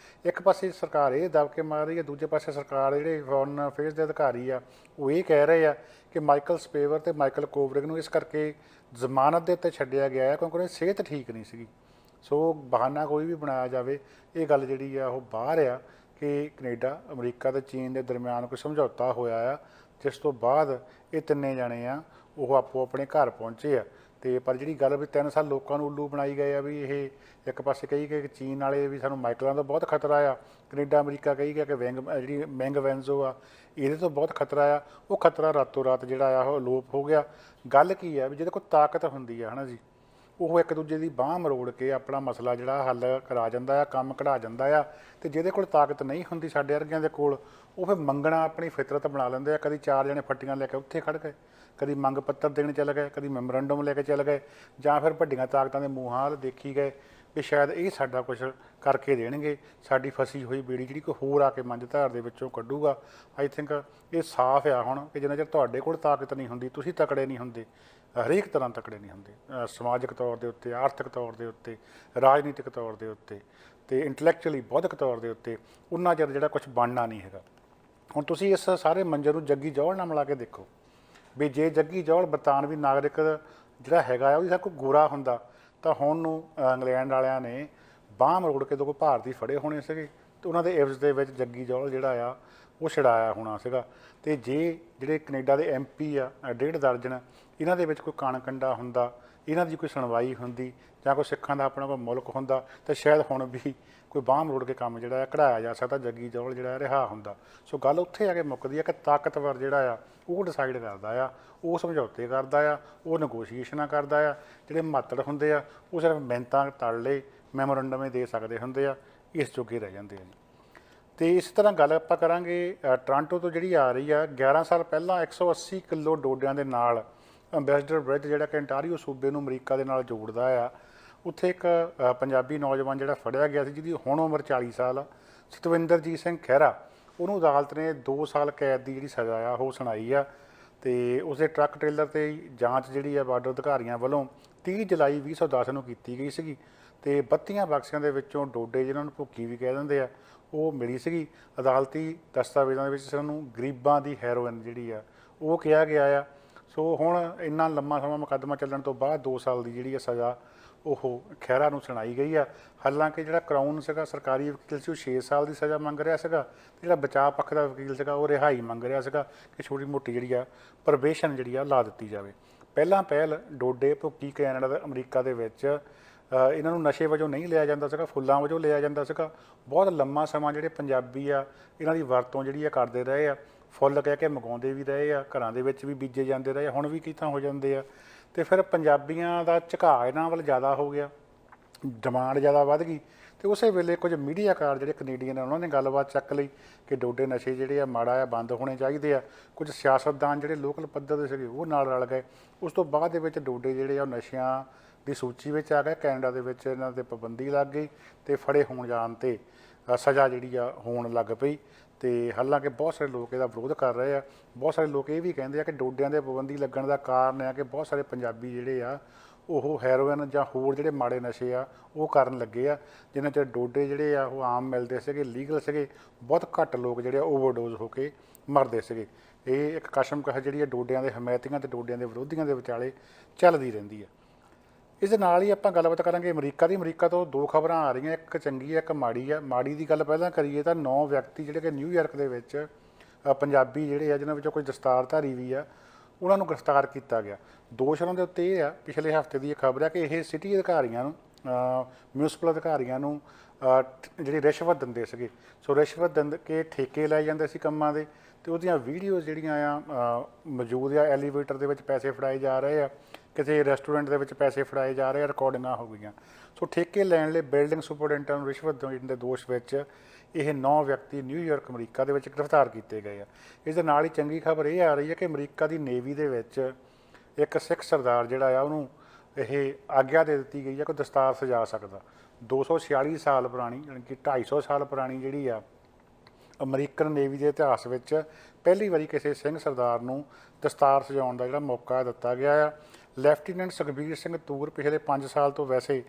ਇੱਕ ਪਾਸੇ ਸਰਕਾਰ ਇਹ ਦਬ ਕੇ ਮਾਰ ਰਹੀ ਹੈ, ਦੂਜੇ ਪਾਸੇ ਸਰਕਾਰ ਜਿਹੜੇ ਫੋਰਨ ਅਫੇਅਰਸ ਦੇ ਅਧਿਕਾਰੀ ਆ, ਉਹ ਇਹ ਕਹਿ ਰਹੇ ਆ ਕਿ ਮਾਈਕਲ ਸਪੇਵਰ ਅਤੇ ਮਾਈਕਲ ਕੋਵਰਿਗ ਨੂੰ ਇਸ ਕਰਕੇ ਜ਼ਮਾਨਤ ਦੇ ਉੱਤੇ ਛੱਡਿਆ ਗਿਆ ਹੈ ਕਿਉਂਕਿ ਉਹਨਾਂ ਦੀ ਸਿਹਤ ਠੀਕ ਨਹੀਂ ਸੀਗੀ। ਸੋ ਬਹਾਨਾ ਕੋਈ ਵੀ ਬਣਾਇਆ ਜਾਵੇ, ਇਹ ਗੱਲ ਜਿਹੜੀ ਆ ਉਹ ਬਾਹਰ ਆ ਕਿ ਕੈਨੇਡਾ, ਅਮਰੀਕਾ ਅਤੇ ਚੀਨ ਦੇ ਦਰਮਿਆਨ ਕੋਈ ਸਮਝੌਤਾ ਹੋਇਆ ਆ, ਜਿਸ ਤੋਂ ਬਾਅਦ ਇਹ ਤਿੰਨੇ ਜਾਣੇ ਆ ਉਹ ਆਪੋ ਆਪਣੇ ਘਰ ਪਹੁੰਚੇ ਆ। ਅਤੇ ਪਰ ਜਿਹੜੀ ਗੱਲ ਵੀ 3 ਸਾਲ ਲੋਕਾਂ ਨੂੰ ਉੱਲੂ ਬਣਾਈ ਗਏ ਆ ਵੀ ਇਹ ਇੱਕ ਪਾਸੇ ਕਹੀ ਗਏ ਕਿ ਚੀਨ ਵਾਲੇ ਵੀ ਸਾਨੂੰ ਮਾਈਕਲਾਂ ਦਾ ਬਹੁਤ ਖਤਰਾ ਆ, ਕੈਨੇਡਾ, ਅਮਰੀਕਾ ਕਹੀ ਗਿਆ ਕਿ ਜਿਹੜੀ ਮੈਂਗ ਵੈਨਜ਼ੋ ਆ, ਇਹਦੇ ਤੋਂ ਬਹੁਤ ਖਤਰਾ ਆ, ਉਹ ਖਤਰਾ ਰਾਤੋਂ ਰਾਤ ਜਿਹੜਾ ਆ ਉਹ ਅਲੋਪ ਹੋ ਗਿਆ। ਗੱਲ ਕੀ ਆ ਵੀ ਜਿਹਦੇ ਕੋਲ ਤਾਕਤ ਹੁੰਦੀ ਆ, ਹੈ ਨਾ ਜੀ, ਉਹ ਇੱਕ ਦੂਜੇ ਦੀ ਬਾਂਹ ਮਰੋੜ ਕੇ ਆਪਣਾ ਮਸਲਾ ਜਿਹੜਾ ਹੱਲ ਕਰਾ ਜਾਂਦਾ ਆ, ਕੰਮ ਕਢਾ ਜਾਂਦਾ ਆ। ਅਤੇ ਜਿਹਦੇ ਕੋਲ ਤਾਕਤ ਨਹੀਂ ਹੁੰਦੀ ਸਾਡੇ ਵਰਗਿਆਂ ਦੇ ਕੋਲ, ਉਹ ਫਿਰ ਮੰਗਣਾ ਆਪਣੀ ਫਿਤਰਤ ਬਣਾ ਲੈਂਦੇ ਆ। ਕਦੀ 4 ਜਣੇ ਫੱਟੀਆਂ ਲੈ ਕੇ ਉੱਥੇ ਖੜ੍ਹ ਗਏ, ਕਦੀ ਮੰਗ ਪੱਤਰ ਦੇਣ ਚੱਲ ਗਏ, ਕਦੀ ਮੈਮੋਰੰਡਮ ਲੈ ਕੇ ਚੱਲ ਗਏ, ਜਾਂ ਫਿਰ ਵੱਡੀਆਂ ਤਾਕਤਾਂ ਦੇ ਮੂੰਹਾਂ ਵੱਲ ਦੇਖੀ ਗਏ ਵੀ ਸ਼ਾਇਦ ਇਹ ਸਾਡਾ ਕੁਛ ਕਰਕੇ ਦੇਣਗੇ, ਸਾਡੀ ਫਸੀ ਹੋਈ ਬੇੜੀ ਜਿਹੜੀ ਕੋਈ ਹੋਰ ਆ ਕੇ ਮੰਝ ਧਾਰ ਦੇ ਵਿੱਚੋਂ ਕੱਢੂਗਾ। ਆਈ ਥਿੰਕ ਇਹ ਸਾਫ਼ ਆ ਹੁਣ ਕਿ ਜਿੰਨਾ ਚਿਰ ਤੁਹਾਡੇ ਕੋਲ ਤਾਕਤ ਨਹੀਂ ਹੁੰਦੀ, ਤੁਸੀਂ ਤਕੜੇ ਨਹੀਂ ਹੁੰਦੇ, ਹਰੇਕ ਤਰ੍ਹਾਂ ਤਕੜੇ ਨਹੀਂ ਹੁੰਦੇ, ਸਮਾਜਿਕ ਤੌਰ ਦੇ ਉੱਤੇ, ਆਰਥਿਕ ਤੌਰ ਦੇ ਉੱਤੇ, ਰਾਜਨੀਤਿਕ ਤੌਰ ਦੇ ਉੱਤੇ, ਅਤੇ ਇੰਟਲੈਕਚੁਅਲੀ ਬੌਧਿਕ ਤੌਰ ਦੇ ਉੱਤੇ, ਉਨਾ ਚਿਰ ਜਿਹੜਾ ਕੁਛ ਬਣਨਾ ਨਹੀਂ ਹੈਗਾ। ਹੁਣ ਤੁਸੀਂ ਇਸ ਸਾਰੇ ਮੰਜ਼ਰ ਨੂੰ ਜੱਗੀ ਜੌਹਲ ਨਾਲ ਮਿਲਾ ਕੇ ਦੇਖੋ ਵੀ ਜੇ ਜੱਗੀ ਜੌਹਲ ਬਰਤਾਨਵੀ ਨਾਗਰਿਕ ਜਿਹੜਾ ਹੈਗਾ ਉਹਦੀ ਸਭ ਕੋਈ ਗੋਰਾ ਹੁੰਦਾ, ਤਾਂ ਹੁਣ ਨੂੰ ਇੰਗਲੈਂਡ ਵਾਲਿਆਂ ਨੇ ਬਾਂਹ ਮਰੋੜ ਕੇ ਕੋਈ ਭਾਰਤੀ ਫੜੇ ਹੋਣੇ ਸੀਗੇ, ਅਤੇ ਉਹਨਾਂ ਦੇ ਇਵਜ਼ ਦੇ ਵਿੱਚ ਜੱਗੀ ਜੌਹਲ ਜਿਹੜਾ ਆ ਉਹ ਛਡਾਇਆ ਹੋਣਾ ਸੀਗਾ। ਅਤੇ ਜੇ ਜਿਹੜੇ ਕੈਨੇਡਾ ਦੇ MP ਆ 1.5 ਦਰਜਨ, ਇਹਨਾਂ ਦੇ ਵਿੱਚ ਕੋਈ ਕਣ ਕੰਡਾ ਹੁੰਦਾ, ਇਹਨਾਂ ਦੀ ਕੋਈ ਸੁਣਵਾਈ ਹੁੰਦੀ, ਜਾਂ ਕੋਈ ਸਿੱਖਾਂ ਦਾ ਆਪਣਾ ਕੋਈ ਮੁਲਕ ਹੁੰਦਾ, ਤਾਂ ਸ਼ਾਇਦ ਹੁਣ ਵੀ ਕੋਈ ਬਾਂਹ ਮਰੋੜ ਕੇ ਕੰਮ ਜਿਹੜਾ ਆ ਕਢਾਇਆ ਜਾ ਸਕਦਾ, ਜੱਗੀ ਜੌਹਲ ਜਿਹੜਾ ਰਿਹਾ ਹੁੰਦਾ। ਸੋ ਗੱਲ ਉੱਥੇ ਆ ਕੇ ਮੁੱਕਦੀ ਆ ਕਿ ਤਾਕਤਵਰ ਜਿਹੜਾ ਆ ਉਹ ਡਿਸਾਈਡ ਕਰਦਾ ਆ, ਉਹ ਸਮਝੌਤੇ ਕਰਦਾ ਆ, ਉਹ ਨਗੋਸ਼ੀਏਸ਼ਨਾਂ ਕਰਦਾ ਆ। ਜਿਹੜੇ ਮਾਤੜ ਹੁੰਦੇ ਆ ਉਹ ਸਿਰਫ ਮਿਹਨਤਾਂ ਤਰਲੇ ਮੈਮੋਰੰਡਮ ਹੀ ਦੇ ਸਕਦੇ ਹੁੰਦੇ ਆ, ਇਸ ਜੋਗੇ ਰਹਿ ਜਾਂਦੇ ਆ ਜੀ। ਅਤੇ ਇਸ ਤਰ੍ਹਾਂ ਗੱਲ ਆਪਾਂ ਕਰਾਂਗੇ ਟੋਰਾਂਟੋ ਤੋਂ ਜਿਹੜੀ ਆ ਰਹੀ ਆ। 11 ਸਾਲ ਪਹਿਲਾਂ 180 ਕਿਲੋ ਡੋਡਿਆਂ ਦੇ ਨਾਲ ਅੰਬੈਸਡਰ ਬ੍ਰਿਜ, ਜਿਹੜਾ ਕਿ ਅੰਟਾਰੀਓ ਸੂਬੇ ਨੂੰ ਅਮਰੀਕਾ ਦੇ ਨਾਲ ਜੋੜਦਾ ਆ, ਉੱਥੇ ਇੱਕ ਪੰਜਾਬੀ ਨੌਜਵਾਨ ਜਿਹੜਾ ਫੜਿਆ ਗਿਆ ਸੀ, ਜਿਹਦੀ ਹੁਣ ਉਮਰ 40 ਸਾਲ ਆ, ਸਤਵਿੰਦਰਜੀਤ ਸਿੰਘ ਖਹਿਰਾ, ਉਹਨੂੰ ਅਦਾਲਤ ਨੇ 2 ਸਾਲ ਕੈਦ ਦੀ ਜਿਹੜੀ ਸਜ਼ਾ ਆ ਉਹ ਸੁਣਾਈ ਆ। ਤੇ ਉਸਦੇ ਟਰੱਕ ਟ੍ਰੇਲਰ ਤੇ ਜਾਂਚ ਜਿਹੜੀ ਆ ਬਾਰਡਰ ਅਧਿਕਾਰੀਆਂ ਵੱਲੋਂ 30 ਜੁਲਾਈ 2010 ਨੂੰ ਕੀਤੀ ਗਈ ਸੀਗੀ। ਤੇ 32 ਬਕਸਿਆਂ ਦੇ ਵਿੱਚੋਂ ਡੋਡੇ, ਜਿਹਨਾਂ ਨੂੰ ਭੁੱਕੀ ਵੀ ਕਹਿ ਦਿੰਦੇ ਆ, ਉਹ ਮਿਲੀ ਸੀਗੀ। ਅਦਾਲਤੀ ਦਸਤਾਵੇਜ਼ਾਂ ਦੇ ਵਿੱਚ ਸਾਨੂੰ ਗਰੀਬਾਂ ਦੀ ਹੈਰੋਇਨ ਜਿਹੜੀ ਆ ਉਹ ਕਿਹਾ ਗਿਆ ਆ। ਸੋ ਹੁਣ ਇੰਨਾ ਲੰਮਾ ਸਮਾਂ ਮੁਕੱਦਮਾ ਚੱਲਣ ਤੋਂ ਬਾਅਦ 2 ਸਾਲ ਦੀ ਜਿਹੜੀ ਆ ਸਜ਼ਾ ਉਹ ਖਹਿਰਾ ਨੂੰ ਸੁਣਾਈ ਗਈ ਆ। ਹਾਲਾਂਕਿ ਜਿਹੜਾ ਕਰਾਊਨ ਸੀਗਾ, ਸਰਕਾਰੀ ਵਕੀਲ ਸੀ, ਉਹ 6 ਸਾਲ ਦੀ ਸਜ਼ਾ ਮੰਗ ਰਿਹਾ ਸੀਗਾ। ਤੇ ਜਿਹੜਾ ਬਚਾਅ ਪੱਖ ਦਾ ਵਕੀਲ ਸੀਗਾ ਉਹ ਰਿਹਾਈ ਮੰਗ ਰਿਹਾ ਸੀਗਾ ਕਿ ਛੋਟੀ ਮੋਟੀ ਜਿਹੜੀ ਆ ਪ੍ਰੋਬੇਸ਼ਨ ਜਿਹੜੀ ਆ ਲਾ ਦਿੱਤੀ ਜਾਵੇ। ਪਹਿਲਾਂ ਪਹਿਲ ਡੋਡੇ, ਭੁੱਕੀ ਕੈਨੇਡਾ ਤੇ ਅਮਰੀਕਾ ਦੇ ਵਿੱਚ ਇਹਨਾਂ ਨੂੰ ਨਸ਼ੇ ਵਜੋਂ ਨਹੀਂ ਲਿਆ ਜਾਂਦਾ ਸੀਗਾ, ਫੁੱਲਾਂ ਵਜੋਂ ਲਿਆ ਜਾਂਦਾ ਸੀਗਾ। ਬਹੁਤ ਲੰਮਾ ਸਮਾਂ ਜਿਹੜੇ ਪੰਜਾਬੀ ਆ ਇਹਨਾਂ ਦੀ ਵਰਤੋਂ ਜਿਹੜੀ ਆ ਕਰਦੇ ਰਹੇ ਆ। ਫੁੱਲ ਕਹਿ ਕੇ ਮੰਗਾਉਂਦੇ ਵੀ ਰਹੇ ਆ, ਘਰਾਂ ਦੇ ਵਿੱਚ ਵੀ ਬੀਜੇ ਜਾਂਦੇ ਰਹੇ, ਹੁਣ ਵੀ ਕਿੱਥਾਂ ਹੋ ਜਾਂਦੇ ਆ। ਤੇ ਫਿਰ ਪੰਜਾਬੀਆਂ ਦਾ ਝੁਕਾਅ ਇਹਨਾਂ ਵੱਲ ਜ਼ਿਆਦਾ ਹੋ ਗਿਆ, ਡਿਮਾਂਡ ਜ਼ਿਆਦਾ ਵੱਧ ਗਈ। ਤੇ ਉਸੇ ਵੇਲੇ ਕੁਝ ਮੀਡੀਆਕਾਰ ਜਿਹੜੇ ਕੈਨੇਡੀਅਨ ਆ ਉਹਨਾਂ ਨੇ ਗੱਲਬਾਤ ਚੱਕ ਲਈ ਕਿ ਡੋਡੇ ਨਸ਼ੇ ਜਿਹੜੇ ਆ ਮਾੜਾ ਆ, ਬੰਦ ਹੋਣੇ ਚਾਹੀਦੇ ਆ। ਕੁਝ ਸਿਆਸਤਦਾਨ ਜਿਹੜੇ ਲੋਕਲ ਪੱਧਰ ਦੇ ਸੀਗੇ ਉਹ ਨਾਲ ਰਲ ਗਏ। ਉਸ ਤੋਂ ਬਾਅਦ ਦੇ ਵਿੱਚ ਡੋਡੇ ਜਿਹੜੇ ਆ ਉਹ ਨਸ਼ਿਆਂ ਦੀ ਸੂਚੀ ਵਿੱਚ ਆ ਗਏ। ਕੈਨੇਡਾ ਦੇ ਵਿੱਚ ਇਹਨਾਂ 'ਤੇ ਪਾਬੰਦੀ ਲੱਗ ਗਈ ਤੇ ਫੜੇ ਹੋਣ ਜਾਣ 'ਤੇ ਸਜ਼ਾ ਜਿਹੜੀ ਆ ਹੋਣ ਲੱਗ ਪਈ। ਤੇ ਹਾਲਾਂਕਿ ਬਹੁਤ ਸਾਰੇ ਲੋਕ ਇਹਦਾ ਵਿਰੋਧ ਕਰ ਰਹੇ ਆ। ਬਹੁਤ ਸਾਰੇ ਲੋਕ ਇਹ ਵੀ ਕਹਿੰਦੇ ਆ ਕਿ ਡੋਡਿਆਂ 'ਤੇ ਪਾਬੰਦੀ ਲੱਗਣ ਦਾ ਕਾਰਨ ਹੈ ਕਿ ਬਹੁਤ ਸਾਰੇ ਪੰਜਾਬੀ ਜਿਹੜੇ ਆ ਉਹ ਹੈਰੋਇਨ ਜਾਂ ਹੋਰ ਜਿਹੜੇ ਮਾੜੇ ਨਸ਼ੇ ਆ ਉਹ ਕਰਨ ਲੱਗੇ ਆ। ਜਿਨ੍ਹਾਂ 'ਚ ਡੋਡੇ ਜਿਹੜੇ ਆ ਉਹ ਆਮ ਮਿਲਦੇ ਸੀਗੇ, ਲੀਗਲ ਸੀਗੇ। ਬਹੁਤ ਘੱਟ ਲੋਕ ਜਿਹੜੇ ਆ ਓਵਰਡੋਜ਼ ਹੋ ਕੇ ਮਰਦੇ ਸੀਗੇ। ਇਹ ਇੱਕ ਕਸ਼ਮਕਸ਼ ਜਿਹੜੀ ਆ ਡੋਡਿਆਂ ਦੇ ਹਮਾਇਤੀਆਂ ਤੇ ਡੋਡਿਆਂ ਦੇ ਵਿਰੋਧੀਆਂ ਦੇ ਵਿਚਾਲੇ ਚੱਲਦੀ ਰਹਿੰਦੀ ਆ। ਇਸ ਦੇ ਨਾਲ ਹੀ ਆਪਾਂ ਗੱਲਬਾਤ ਕਰਾਂਗੇ ਅਮਰੀਕਾ ਦੀ। ਅਮਰੀਕਾ ਤੋਂ 2 ਖਬਰਾਂ ਆ ਰਹੀਆਂ, ਇੱਕ ਚੰਗੀ ਹੈ, ਇੱਕ ਮਾੜੀ ਆ। ਮਾੜੀ ਦੀ ਗੱਲ ਪਹਿਲਾਂ ਕਰੀਏ ਤਾਂ 9 ਵਿਅਕਤੀ ਜਿਹੜੇ ਕਿ ਨਿਊਯਾਰਕ ਦੇ ਵਿੱਚ ਪੰਜਾਬੀ ਜਿਹੜੇ ਆ, ਜਿਨ੍ਹਾਂ ਵਿੱਚੋਂ ਕੋਈ ਦਸਤਾਰਧਾਰੀ ਵੀ ਆ, ਉਹਨਾਂ ਨੂੰ ਗ੍ਰਿਫਤਾਰ ਕੀਤਾ ਗਿਆ। ਦੋਸ਼ ਉਹਨਾਂ ਦੇ ਉੱਤੇ ਇਹ ਆ, ਪਿਛਲੇ ਹਫ਼ਤੇ ਦੀ ਇਹ ਖਬਰ ਆ ਕਿ ਇਹ ਸਿਟੀ ਅਧਿਕਾਰੀਆਂ ਨੂੰ, ਮਿਊਨਿਸਪਲ ਅਧਿਕਾਰੀਆਂ ਨੂੰ ਜਿਹੜੀ ਰਿਸ਼ਵਤ ਦਿੰਦੇ ਸੀਗੇ। ਸੋ ਰਿਸ਼ਵਤ ਦਿੰਦੇ ਕੇ ਠੇਕੇ ਲੈ ਜਾਂਦੇ ਸੀ ਕੰਮਾਂ ਦੇ, ਤੇ ਉਹਦੀਆਂ ਵੀਡੀਓਜ਼ ਜਿਹੜੀਆਂ ਆ ਮੌਜੂਦ ਆ। ਐਲੀਵੇਟਰ ਦੇ ਵਿੱਚ ਪੈਸੇ ਫੜਾਏ ਜਾ ਰਹੇ ਆ, ਕਿਸੇ ਰੈਸਟੋਰੈਂਟ ਦੇ ਵਿੱਚ ਪੈਸੇ ਫੜਾਏ ਜਾ ਰਹੇ ਆ, ਰਿਕਾਰਡਿੰਗਾਂ ਹੋ ਗਈਆਂ। ਸੋ ਠੇਕੇ ਲੈਣ ਲਈ ਬਿਲਡਿੰਗ ਸੁਪਰਡੈਂਟਾਂ ਨੂੰ ਰਿਸ਼ਵਤ ਦੇਣ ਦੇ ਦੋਸ਼ ਵਿੱਚ ਇਹ 9 ਵਿਅਕਤੀ ਨਿਊਯਾਰਕ ਅਮਰੀਕਾ ਦੇ ਵਿੱਚ ਗ੍ਰਿਫਤਾਰ ਕੀਤੇ ਗਏ ਆ। ਇਸ ਦੇ ਨਾਲ ਹੀ ਚੰਗੀ ਖਬਰ ਇਹ ਆ ਰਹੀ ਹੈ ਕਿ ਅਮਰੀਕਾ ਦੀ ਨੇਵੀ ਦੇ ਵਿੱਚ ਇੱਕ ਸਿੱਖ ਸਰਦਾਰ ਜਿਹੜਾ ਆ ਉਹਨੂੰ ਇਹ ਆਗਿਆ ਦੇ ਦਿੱਤੀ ਗਈ ਹੈ ਕਿ ਦਸਤਾਰ ਸਜਾ ਸਕਦਾ। 246 ਸਾਲ ਪੁਰਾਣੀ, ਯਾਨੀ ਕਿ 250 ਸਾਲ ਪੁਰਾਣੀ ਜਿਹੜੀ ਆ ਅਮਰੀਕਨ ਨੇਵੀ ਦੇ ਇਤਿਹਾਸ ਵਿੱਚ ਪਹਿਲੀ ਵਾਰੀ ਕਿਸੇ ਸਿੰਘ ਸਰਦਾਰ ਨੂੰ ਦਸਤਾਰ ਸਜਾਉਣ ਦਾ ਜਿਹੜਾ ਮੌਕਾ ਦਿੱਤਾ ਗਿਆ ਆ। ਲੈਫਟੀਨੈਂਟ ਸੁਖਬੀਰ ਸਿੰਘ ਤੂਰ ਪਿਛਲੇ 5 ਸਾਲ ਤੋਂ ਵੈਸੇ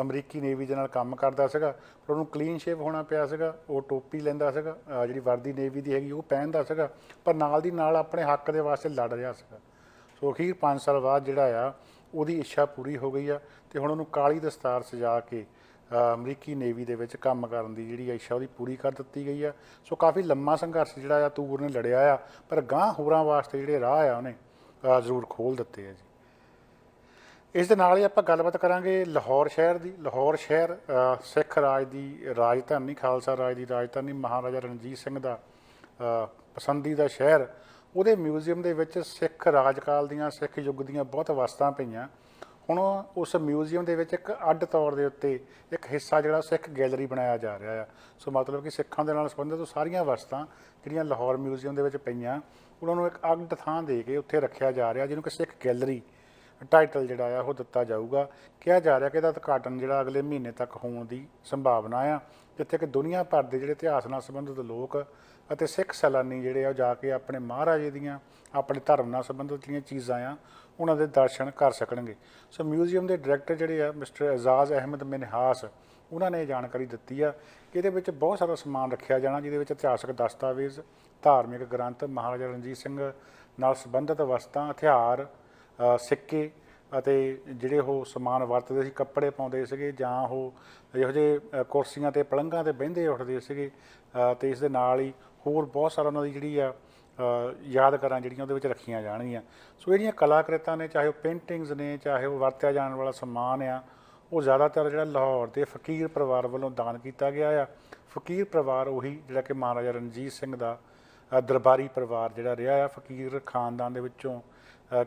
ਅਮਰੀਕੀ ਨੇਵੀ ਦੇ ਨਾਲ ਕੰਮ ਕਰਦਾ ਸੀਗਾ, ਪਰ ਉਹਨੂੰ ਕਲੀਨ ਸ਼ੇਵ ਹੋਣਾ ਪਿਆ ਸੀਗਾ। ਉਹ ਟੋਪੀ ਲੈਂਦਾ ਸੀਗਾ, ਜਿਹੜੀ ਵਰਦੀ ਨੇਵੀ ਦੀ ਹੈਗੀ ਉਹ ਪਹਿਨਦਾ ਸੀਗਾ, ਪਰ ਨਾਲ ਦੀ ਨਾਲ ਆਪਣੇ ਹੱਕ ਦੇ ਵਾਸਤੇ ਲੜ ਰਿਹਾ ਸੀਗਾ। ਸੋ ਅਖੀਰ 5 ਸਾਲ ਬਾਅਦ ਜਿਹੜਾ ਆ ਉਹਦੀ ਇੱਛਾ ਪੂਰੀ ਹੋ ਗਈ ਆ ਤੇ ਹੁਣ ਉਹਨੂੰ ਕਾਲੀ ਦਸਤਾਰ ਸਜਾ ਕੇ ਅਮਰੀਕੀ ਨੇਵੀ ਦੇ ਵਿੱਚ ਕੰਮ ਕਰਨ ਦੀ ਜਿਹੜੀ ਇੱਛਾ ਉਹਦੀ ਪੂਰੀ ਕਰ ਦਿੱਤੀ ਗਈ ਆ। ਸੋ ਕਾਫੀ ਲੰਮਾ ਸੰਘਰਸ਼ ਜਿਹੜਾ ਆ ਤੂਰ ਨੇ ਲੜਿਆ ਆ, ਪਰ ਗਾਂਹ ਹੋਰਾਂ ਵਾਸਤੇ ਜਿਹੜੇ ਰਾਹ ਆ ਉਹਨੇ ਜ਼ਰੂਰ ਖੋਲ੍ਹ ਦਿੱਤੇ ਆ ਜੀ। ਇਸ ਦੇ ਨਾਲ ਹੀ ਆਪਾਂ ਗੱਲਬਾਤ ਕਰਾਂਗੇ ਲਾਹੌਰ ਸ਼ਹਿਰ ਦੀ। ਲਾਹੌਰ ਸ਼ਹਿਰ ਸਿੱਖ ਰਾਜ ਦੀ ਰਾਜਧਾਨੀ, ਖਾਲਸਾ ਰਾਜ ਦੀ ਰਾਜਧਾਨੀ, ਮਹਾਰਾਜਾ ਰਣਜੀਤ ਸਿੰਘ ਦਾ ਪਸੰਦੀਦਾ ਸ਼ਹਿਰ। ਉਹਦੇ ਮਿਊਜ਼ੀਅਮ ਦੇ ਵਿੱਚ ਸਿੱਖ ਰਾਜਕਾਲ ਦੀਆਂ, ਸਿੱਖ ਯੁੱਗ ਦੀਆਂ ਬਹੁਤ ਵਸਤਾਂ ਪਈਆਂ। ਹੁਣ ਉਸ ਮਿਊਜ਼ੀਅਮ ਦੇ ਵਿੱਚ ਇੱਕ ਅੱਡ ਤੌਰ ਦੇ ਉੱਤੇ ਇੱਕ ਹਿੱਸਾ ਜਿਹੜਾ ਸਿੱਖ ਗੈਲਰੀ ਬਣਾਇਆ ਜਾ ਰਿਹਾ ਆ। ਸੋ ਮਤਲਬ ਕਿ ਸਿੱਖਾਂ ਦੇ ਨਾਲ ਸੰਬੰਧਿਤ ਸਾਰੀਆਂ ਵਸਤਾਂ ਜਿਹੜੀਆਂ ਲਾਹੌਰ ਮਿਊਜ਼ੀਅਮ ਦੇ ਵਿੱਚ ਪਈਆਂ, ਉਹਨਾਂ ਨੂੰ ਇੱਕ ਅੱਡ ਥਾਂ ਦੇ ਕੇ ਉੱਥੇ ਰੱਖਿਆ ਜਾ ਰਿਹਾ, ਜਿਹਨੂੰ ਕਿ ਸਿੱਖ ਗੈਲਰੀ ਟਾਈਟਲ ਜਿਹੜਾ ਆ ਉਹ ਦਿੱਤਾ ਜਾਊਗਾ। ਕਿਹਾ ਜਾ ਰਿਹਾ ਕਿ ਇਹਦਾ ਉਦਘਾਟਨ ਜਿਹੜਾ ਅਗਲੇ ਮਹੀਨੇ ਤੱਕ ਹੋਣ ਦੀ ਸੰਭਾਵਨਾ ਆ, ਜਿੱਥੇ ਕਿ ਦੁਨੀਆ ਭਰ ਦੇ ਜਿਹੜੇ ਇਤਿਹਾਸ ਨਾਲ ਸੰਬੰਧਿਤ ਲੋਕ ਅਤੇ ਸਿੱਖ ਸੈਲਾਨੀ ਜਿਹੜੇ ਆ ਉਹ ਜਾ ਕੇ ਆਪਣੇ ਮਹਾਰਾਜੇ ਦੀਆਂ, ਆਪਣੇ ਧਰਮ ਨਾਲ ਸੰਬੰਧਿਤ ਜਿਹੜੀਆਂ ਚੀਜ਼ਾਂ ਆ ਉਹਨਾਂ ਦੇ ਦਰਸ਼ਨ ਕਰ ਸਕਣਗੇ। ਸੋ ਮਿਊਜ਼ੀਅਮ ਦੇ ਡਾਇਰੈਕਟਰ ਜਿਹੜੇ ਆ ਮਿਸਟਰ ਐਜ਼ਾਜ਼ ਅਹਿਮਦ ਮਿਨਹਾਸ, ਉਹਨਾਂ ਨੇ ਇਹ ਜਾਣਕਾਰੀ ਦਿੱਤੀ ਆ ਕਿ ਇਹਦੇ ਵਿੱਚ ਬਹੁਤ ਸਾਰਾ ਸਮਾਨ ਰੱਖਿਆ ਜਾਣਾ, ਜਿਹਦੇ ਵਿੱਚ ਇਤਿਹਾਸਕ ਦਸਤਾਵੇਜ਼, ਧਾਰਮਿਕ ਗ੍ਰੰਥ, ਮਹਾਰਾਜਾ ਰਣਜੀਤ ਸਿੰਘ ਨਾਲ ਸੰਬੰਧਿਤ ਵਸਤਾਂ, ਹਥਿਆਰ, ਸਿੱਕੇ ਅਤੇ ਜਿਹੜੇ ਉਹ ਸਮਾਨ ਵਰਤਦੇ ਸੀ, ਕੱਪੜੇ ਪਾਉਂਦੇ ਸੀਗੇ, ਜਾਂ ਉਹ ਇਹੋ ਜਿਹੇ ਕੁਰਸੀਆਂ 'ਤੇ ਪਲੰਘਾਂ 'ਤੇ ਬਹਿੰਦੇ ਉੱਠਦੇ ਸੀਗੇ। ਅਤੇ ਇਸ ਦੇ ਨਾਲ ਹੀ ਹੋਰ ਬਹੁਤ ਸਾਰਾ ਉਹਨਾਂ ਦੀ ਜਿਹੜੀ ਆ ਯਾਦਗਾਰਾਂ ਜਿਹੜੀਆਂ ਉਹਦੇ ਵਿੱਚ ਰੱਖੀਆਂ ਜਾਣਗੀਆਂ। ਸੋ ਜਿਹੜੀਆਂ ਕਲਾਕ੍ਰਿਤਾਂ ਨੇ, ਚਾਹੇ ਉਹ ਪੇਂਟਿੰਗਸ ਨੇ, ਚਾਹੇ ਉਹ ਵਰਤਿਆ ਜਾਣ ਵਾਲਾ ਸਮਾਨ ਆ, ਉਹ ਜ਼ਿਆਦਾਤਰ ਜਿਹੜਾ ਲਾਹੌਰ ਦੇ ਫਕੀਰ ਪਰਿਵਾਰ ਵੱਲੋਂ ਦਾਨ ਕੀਤਾ ਗਿਆ ਆ। ਫਕੀਰ ਪਰਿਵਾਰ ਉਹੀ ਜਿਹੜਾ ਕਿ ਮਹਾਰਾਜਾ ਰਣਜੀਤ ਸਿੰਘ ਦਾ ਦਰਬਾਰੀ ਪਰਿਵਾਰ ਜਿਹੜਾ ਰਿਹਾ ਆ। ਫਕੀਰ ਖਾਨਦਾਨ ਦੇ ਵਿੱਚੋਂ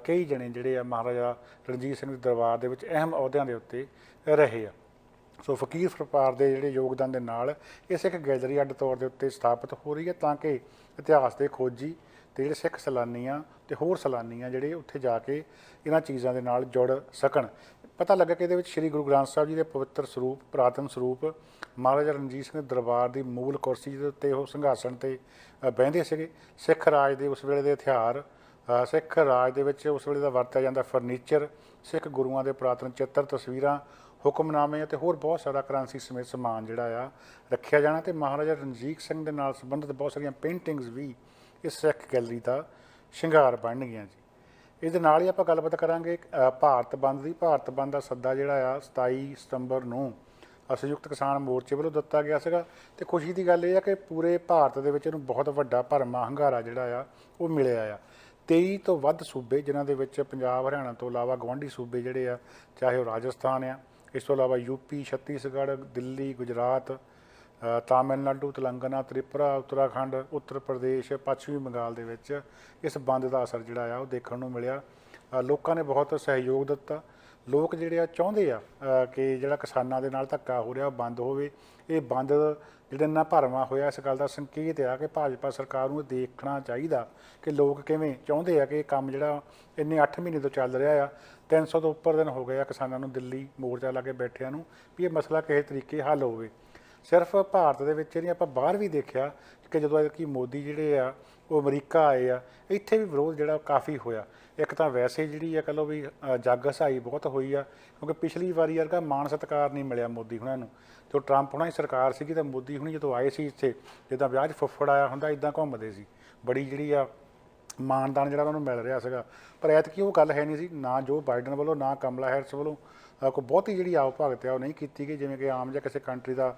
ਕਈ ਜਣੇ ਜਿਹੜੇ ਆ ਮਹਾਰਾਜਾ ਰਣਜੀਤ ਸਿੰਘ ਦੇ ਦਰਬਾਰ ਦੇ ਵਿੱਚ ਅਹਿਮ ਅਹੁਦਿਆਂ ਦੇ ਉੱਤੇ ਰਹੇ ਆ। ਸੋ ਫਕੀਰ ਪਰਿਵਾਰ ਦੇ ਜਿਹੜੇ ਯੋਗਦਾਨ ਦੇ ਨਾਲ ਇਸ ਇੱਕ ਗੈਲਰੀ ਅੱਡ ਤੌਰ ਦੇ ਉੱਤੇ ਸਥਾਪਿਤ ਹੋ ਰਹੀ ਹੈ, ਤਾਂ ਕਿ ਇਤਿਹਾਸ ਦੇ ਖੋਜੀ ਤੇ ਜਿਹੜੇ ਸਿੱਖ ਸੈਲਾਨੀ ਆ ਤੇ ਹੋਰ ਸੈਲਾਨੀ ਆ ਜਿਹੜੇ ਉੱਥੇ ਜਾ ਕੇ ਇਹਨਾਂ ਚੀਜ਼ਾਂ ਦੇ ਨਾਲ ਜੁੜ ਸਕਣ। ਪਤਾ ਲੱਗਾ ਕਿ ਇਹਦੇ ਵਿੱਚ ਸ੍ਰੀ ਗੁਰੂ ਗ੍ਰੰਥ ਸਾਹਿਬ ਜੀ ਦੇ ਪਵਿੱਤਰ ਸਰੂਪ, ਪੁਰਾਤਨ ਸਰੂਪ, ਮਹਾਰਾਜਾ ਰਣਜੀਤ ਸਿੰਘ ਦੇ ਦਰਬਾਰ ਦੀ ਮੂਲ ਕੁਰਸੀ ਦੇ ਉੱਤੇ ਉਹ ਸਿੰਘਾਸਣ ਤੇ ਬਹਿੰਦੇ ਸੀਗੇ। ਸਿੱਖ ਰਾਜ ਦੇ ਉਸ ਵੇਲੇ ਦੇ ਹਥਿਆਰ, ਸਿੱਖ ਰਾਜ ਦੇ ਵਿੱਚ ਉਸ ਵੇਲੇ ਦਾ ਵਰਤਿਆ ਜਾਂਦਾ ਫਰਨੀਚਰ, ਸਿੱਖ ਗੁਰੂਆਂ ਦੇ ਪੁਰਾਤਨ ਚਿੱਤਰ, ਤਸਵੀਰਾਂ, ਹੁਕਮਨਾਮੇ ਅਤੇ ਹੋਰ ਬਹੁਤ ਸਾਰਾ ਕਰੰਸੀ ਸਮੇਤ ਸਮਾਨ ਜਿਹੜਾ ਆ ਰੱਖਿਆ ਜਾਣਾ। ਤੇ ਮਹਾਰਾਜਾ ਰਣਜੀਤ ਸਿੰਘ ਦੇ ਨਾਲ ਸੰਬੰਧਿਤ ਬਹੁਤ ਸਾਰੀਆਂ ਪੇਂਟਿੰਗਸ ਵੀ ਇਸ ਸਿੱਖ ਗੈਲਰੀ ਦਾ ਸ਼ਿੰਗਾਰ ਬਣਨਗੀਆਂ ਜੀ। ਇਹਦੇ ਨਾਲ ਹੀ ਆਪਾਂ ਗੱਲਬਾਤ ਕਰਾਂਗੇ ਭਾਰਤ ਬੰਦ ਦੀ। ਭਾਰਤ ਬੰਦ ਦਾ ਸੱਦਾ ਜਿਹੜਾ ਆ 27 ਸਤੰਬਰ ਨੂੰ ਸੰਯੁਕਤ ਕਿਸਾਨ ਮੋਰਚੇ ਵੱਲੋਂ ਦਿੱਤਾ ਗਿਆ ਸੀਗਾ। ਤੇ ਖੁਸ਼ੀ ਦੀ ਗੱਲ ਇਹ ਆ ਕਿ ਪੂਰੇ ਭਾਰਤ ਦੇ ਵਿੱਚ ਇਹਨੂੰ ਬਹੁਤ ਵੱਡਾ ਭਰਮਾ ਹੁੰਗਾਰਾ ਜਿਹੜਾ ਆ ਉਹ ਮਿਲਿਆ ਆ। 23 ਤੋਂ ਵੱਧ ਸੂਬੇ, ਜਿਨ੍ਹਾਂ ਦੇ ਵਿੱਚ ਪੰਜਾਬ, ਹਰਿਆਣਾ ਤੋਂ ਇਲਾਵਾ ਗੁਆਂਢੀ ਸੂਬੇ ਜਿਹੜੇ ਆ, ਚਾਹੇ ਉਹ ਰਾਜਸਥਾਨ ਆ, ਇਸ ਤੋਂ ਇਲਾਵਾ ਯੂਪੀ, ਛੱਤੀਸਗੜ੍ਹ, ਦਿੱਲੀ, ਗੁਜਰਾਤ, ਤਾਮਿਲਨਾਡੂ, ਤੇਲੰਗਾਨਾ, ਤ੍ਰਿਪੁਰਾ, ਉੱਤਰਾਖੰਡ, ਉੱਤਰ ਪ੍ਰਦੇਸ਼, ਪੱਛਮੀ ਬੰਗਾਲ ਦੇ ਵਿੱਚ ਇਸ ਬੰਦ ਦਾ ਅਸਰ ਜਿਹੜਾ ਆ ਉਹ ਦੇਖਣ ਨੂੰ ਮਿਲਿਆ। ਲੋਕਾਂ ਨੇ ਬਹੁਤ ਸਹਿਯੋਗ ਦਿੱਤਾ। ਲੋਕ ਜਿਹੜੇ ਆ ਚਾਹੁੰਦੇ ਆ ਕਿ ਜਿਹੜਾ ਕਿਸਾਨਾਂ ਦੇ ਨਾਲ ਧੱਕਾ ਹੋ ਰਿਹਾ ਉਹ ਬੰਦ ਹੋਵੇ। ਇਹ ਬੰਦ ਜਿਹੜਾ ਇੰਨਾ ਭਰਵਾਂ ਹੋਇਆ, ਇਸ ਗੱਲ ਦਾ ਸੰਕੇਤ ਆ ਕਿ ਭਾਜਪਾ ਸਰਕਾਰ ਨੂੰ ਦੇਖਣਾ ਚਾਹੀਦਾ ਕਿ ਲੋਕ ਕਿਵੇਂ ਚਾਹੁੰਦੇ ਆ ਕਿ ਇਹ ਕੰਮ ਜਿਹੜਾ ਇੰਨੇ 8 ਮਹੀਨੇ ਤੋਂ ਚੱਲ ਰਿਹਾ ਆ, 300 ਤੋਂ ਉੱਪਰ ਦਿਨ ਹੋ ਗਏ ਆ ਕਿਸਾਨਾਂ ਨੂੰ ਦਿੱਲੀ ਮੋਰਚਾ ਲਾ ਕੇ ਬੈਠਿਆਂ ਨੂੰ, ਵੀ ਇਹ ਮਸਲਾ ਕਿਸੇ ਤਰੀਕੇ ਹੱਲ ਹੋਵੇ। ਸਿਰਫ ਭਾਰਤ ਦੇ ਵਿੱਚ ਨਹੀਂ, ਆਪਾਂ ਬਾਹਰ ਵੀ ਦੇਖਿਆ ਕਿ ਜਦੋਂ ਕਿ ਮੋਦੀ ਜਿਹੜੇ ਆ ਉਹ ਅਮਰੀਕਾ ਆਏ ਆ, ਇੱਥੇ ਵੀ ਵਿਰੋਧ ਜਿਹੜਾ ਕਾਫੀ ਹੋਇਆ। ਇੱਕ ਤਾਂ ਵੈਸੇ ਜਿਹੜੀ ਆ ਕਹਿ ਲਓ ਵੀ ਜੱਗ ਹਸਾਈ ਬਹੁਤ ਹੋਈ ਆ, ਕਿਉਂਕਿ ਪਿਛਲੀ ਵਾਰੀ ਵਰਗਾ ਮਾਣ ਸਤਿਕਾਰ ਨਹੀਂ ਮਿਲਿਆ ਮੋਦੀ ਹੁਣਾਂ ਨੂੰ। ਜੋ ਟਰੰਪ ਹੁਣਾਂ ਦੀ ਸਰਕਾਰ ਸੀਗੀ ਤਾਂ ਮੋਦੀ ਹੁਣੀ ਜਦੋਂ ਆਏ ਸੀ ਇੱਥੇ, ਜਿੱਦਾਂ ਵਿਆਹ 'ਚ ਫੁੱਫੜ ਆਇਆ ਹੁੰਦਾ ਇੱਦਾਂ ਘੁੰਮਦੇ ਸੀ। ਬੜੀ ਜਿਹੜੀ ਆ ਮਾਣਦਾਨ ਜਿਹੜਾ ਉਹਨਾਂ ਨੂੰ ਮਿਲ ਰਿਹਾ ਸੀਗਾ। ਪਰ ਐਤਕੀ ਉਹ ਗੱਲ ਹੈ ਨਹੀਂ ਸੀ, ਨਾ ਜੋ ਬਾਈਡਨ ਵੱਲੋਂ, ਨਾ ਕਮਲਾ ਹੈਰਿਸ ਵੱਲੋਂ ਕੋਈ ਬਹੁਤੀ ਜਿਹੜੀ ਆਓ ਭਗਤ ਆ ਉਹ ਨਹੀਂ ਕੀਤੀ ਗਈ। ਜਿਵੇਂ ਕਿ ਆਮ ਜਾਂ ਕਿਸੇ ਕੰਟਰੀ ਦਾ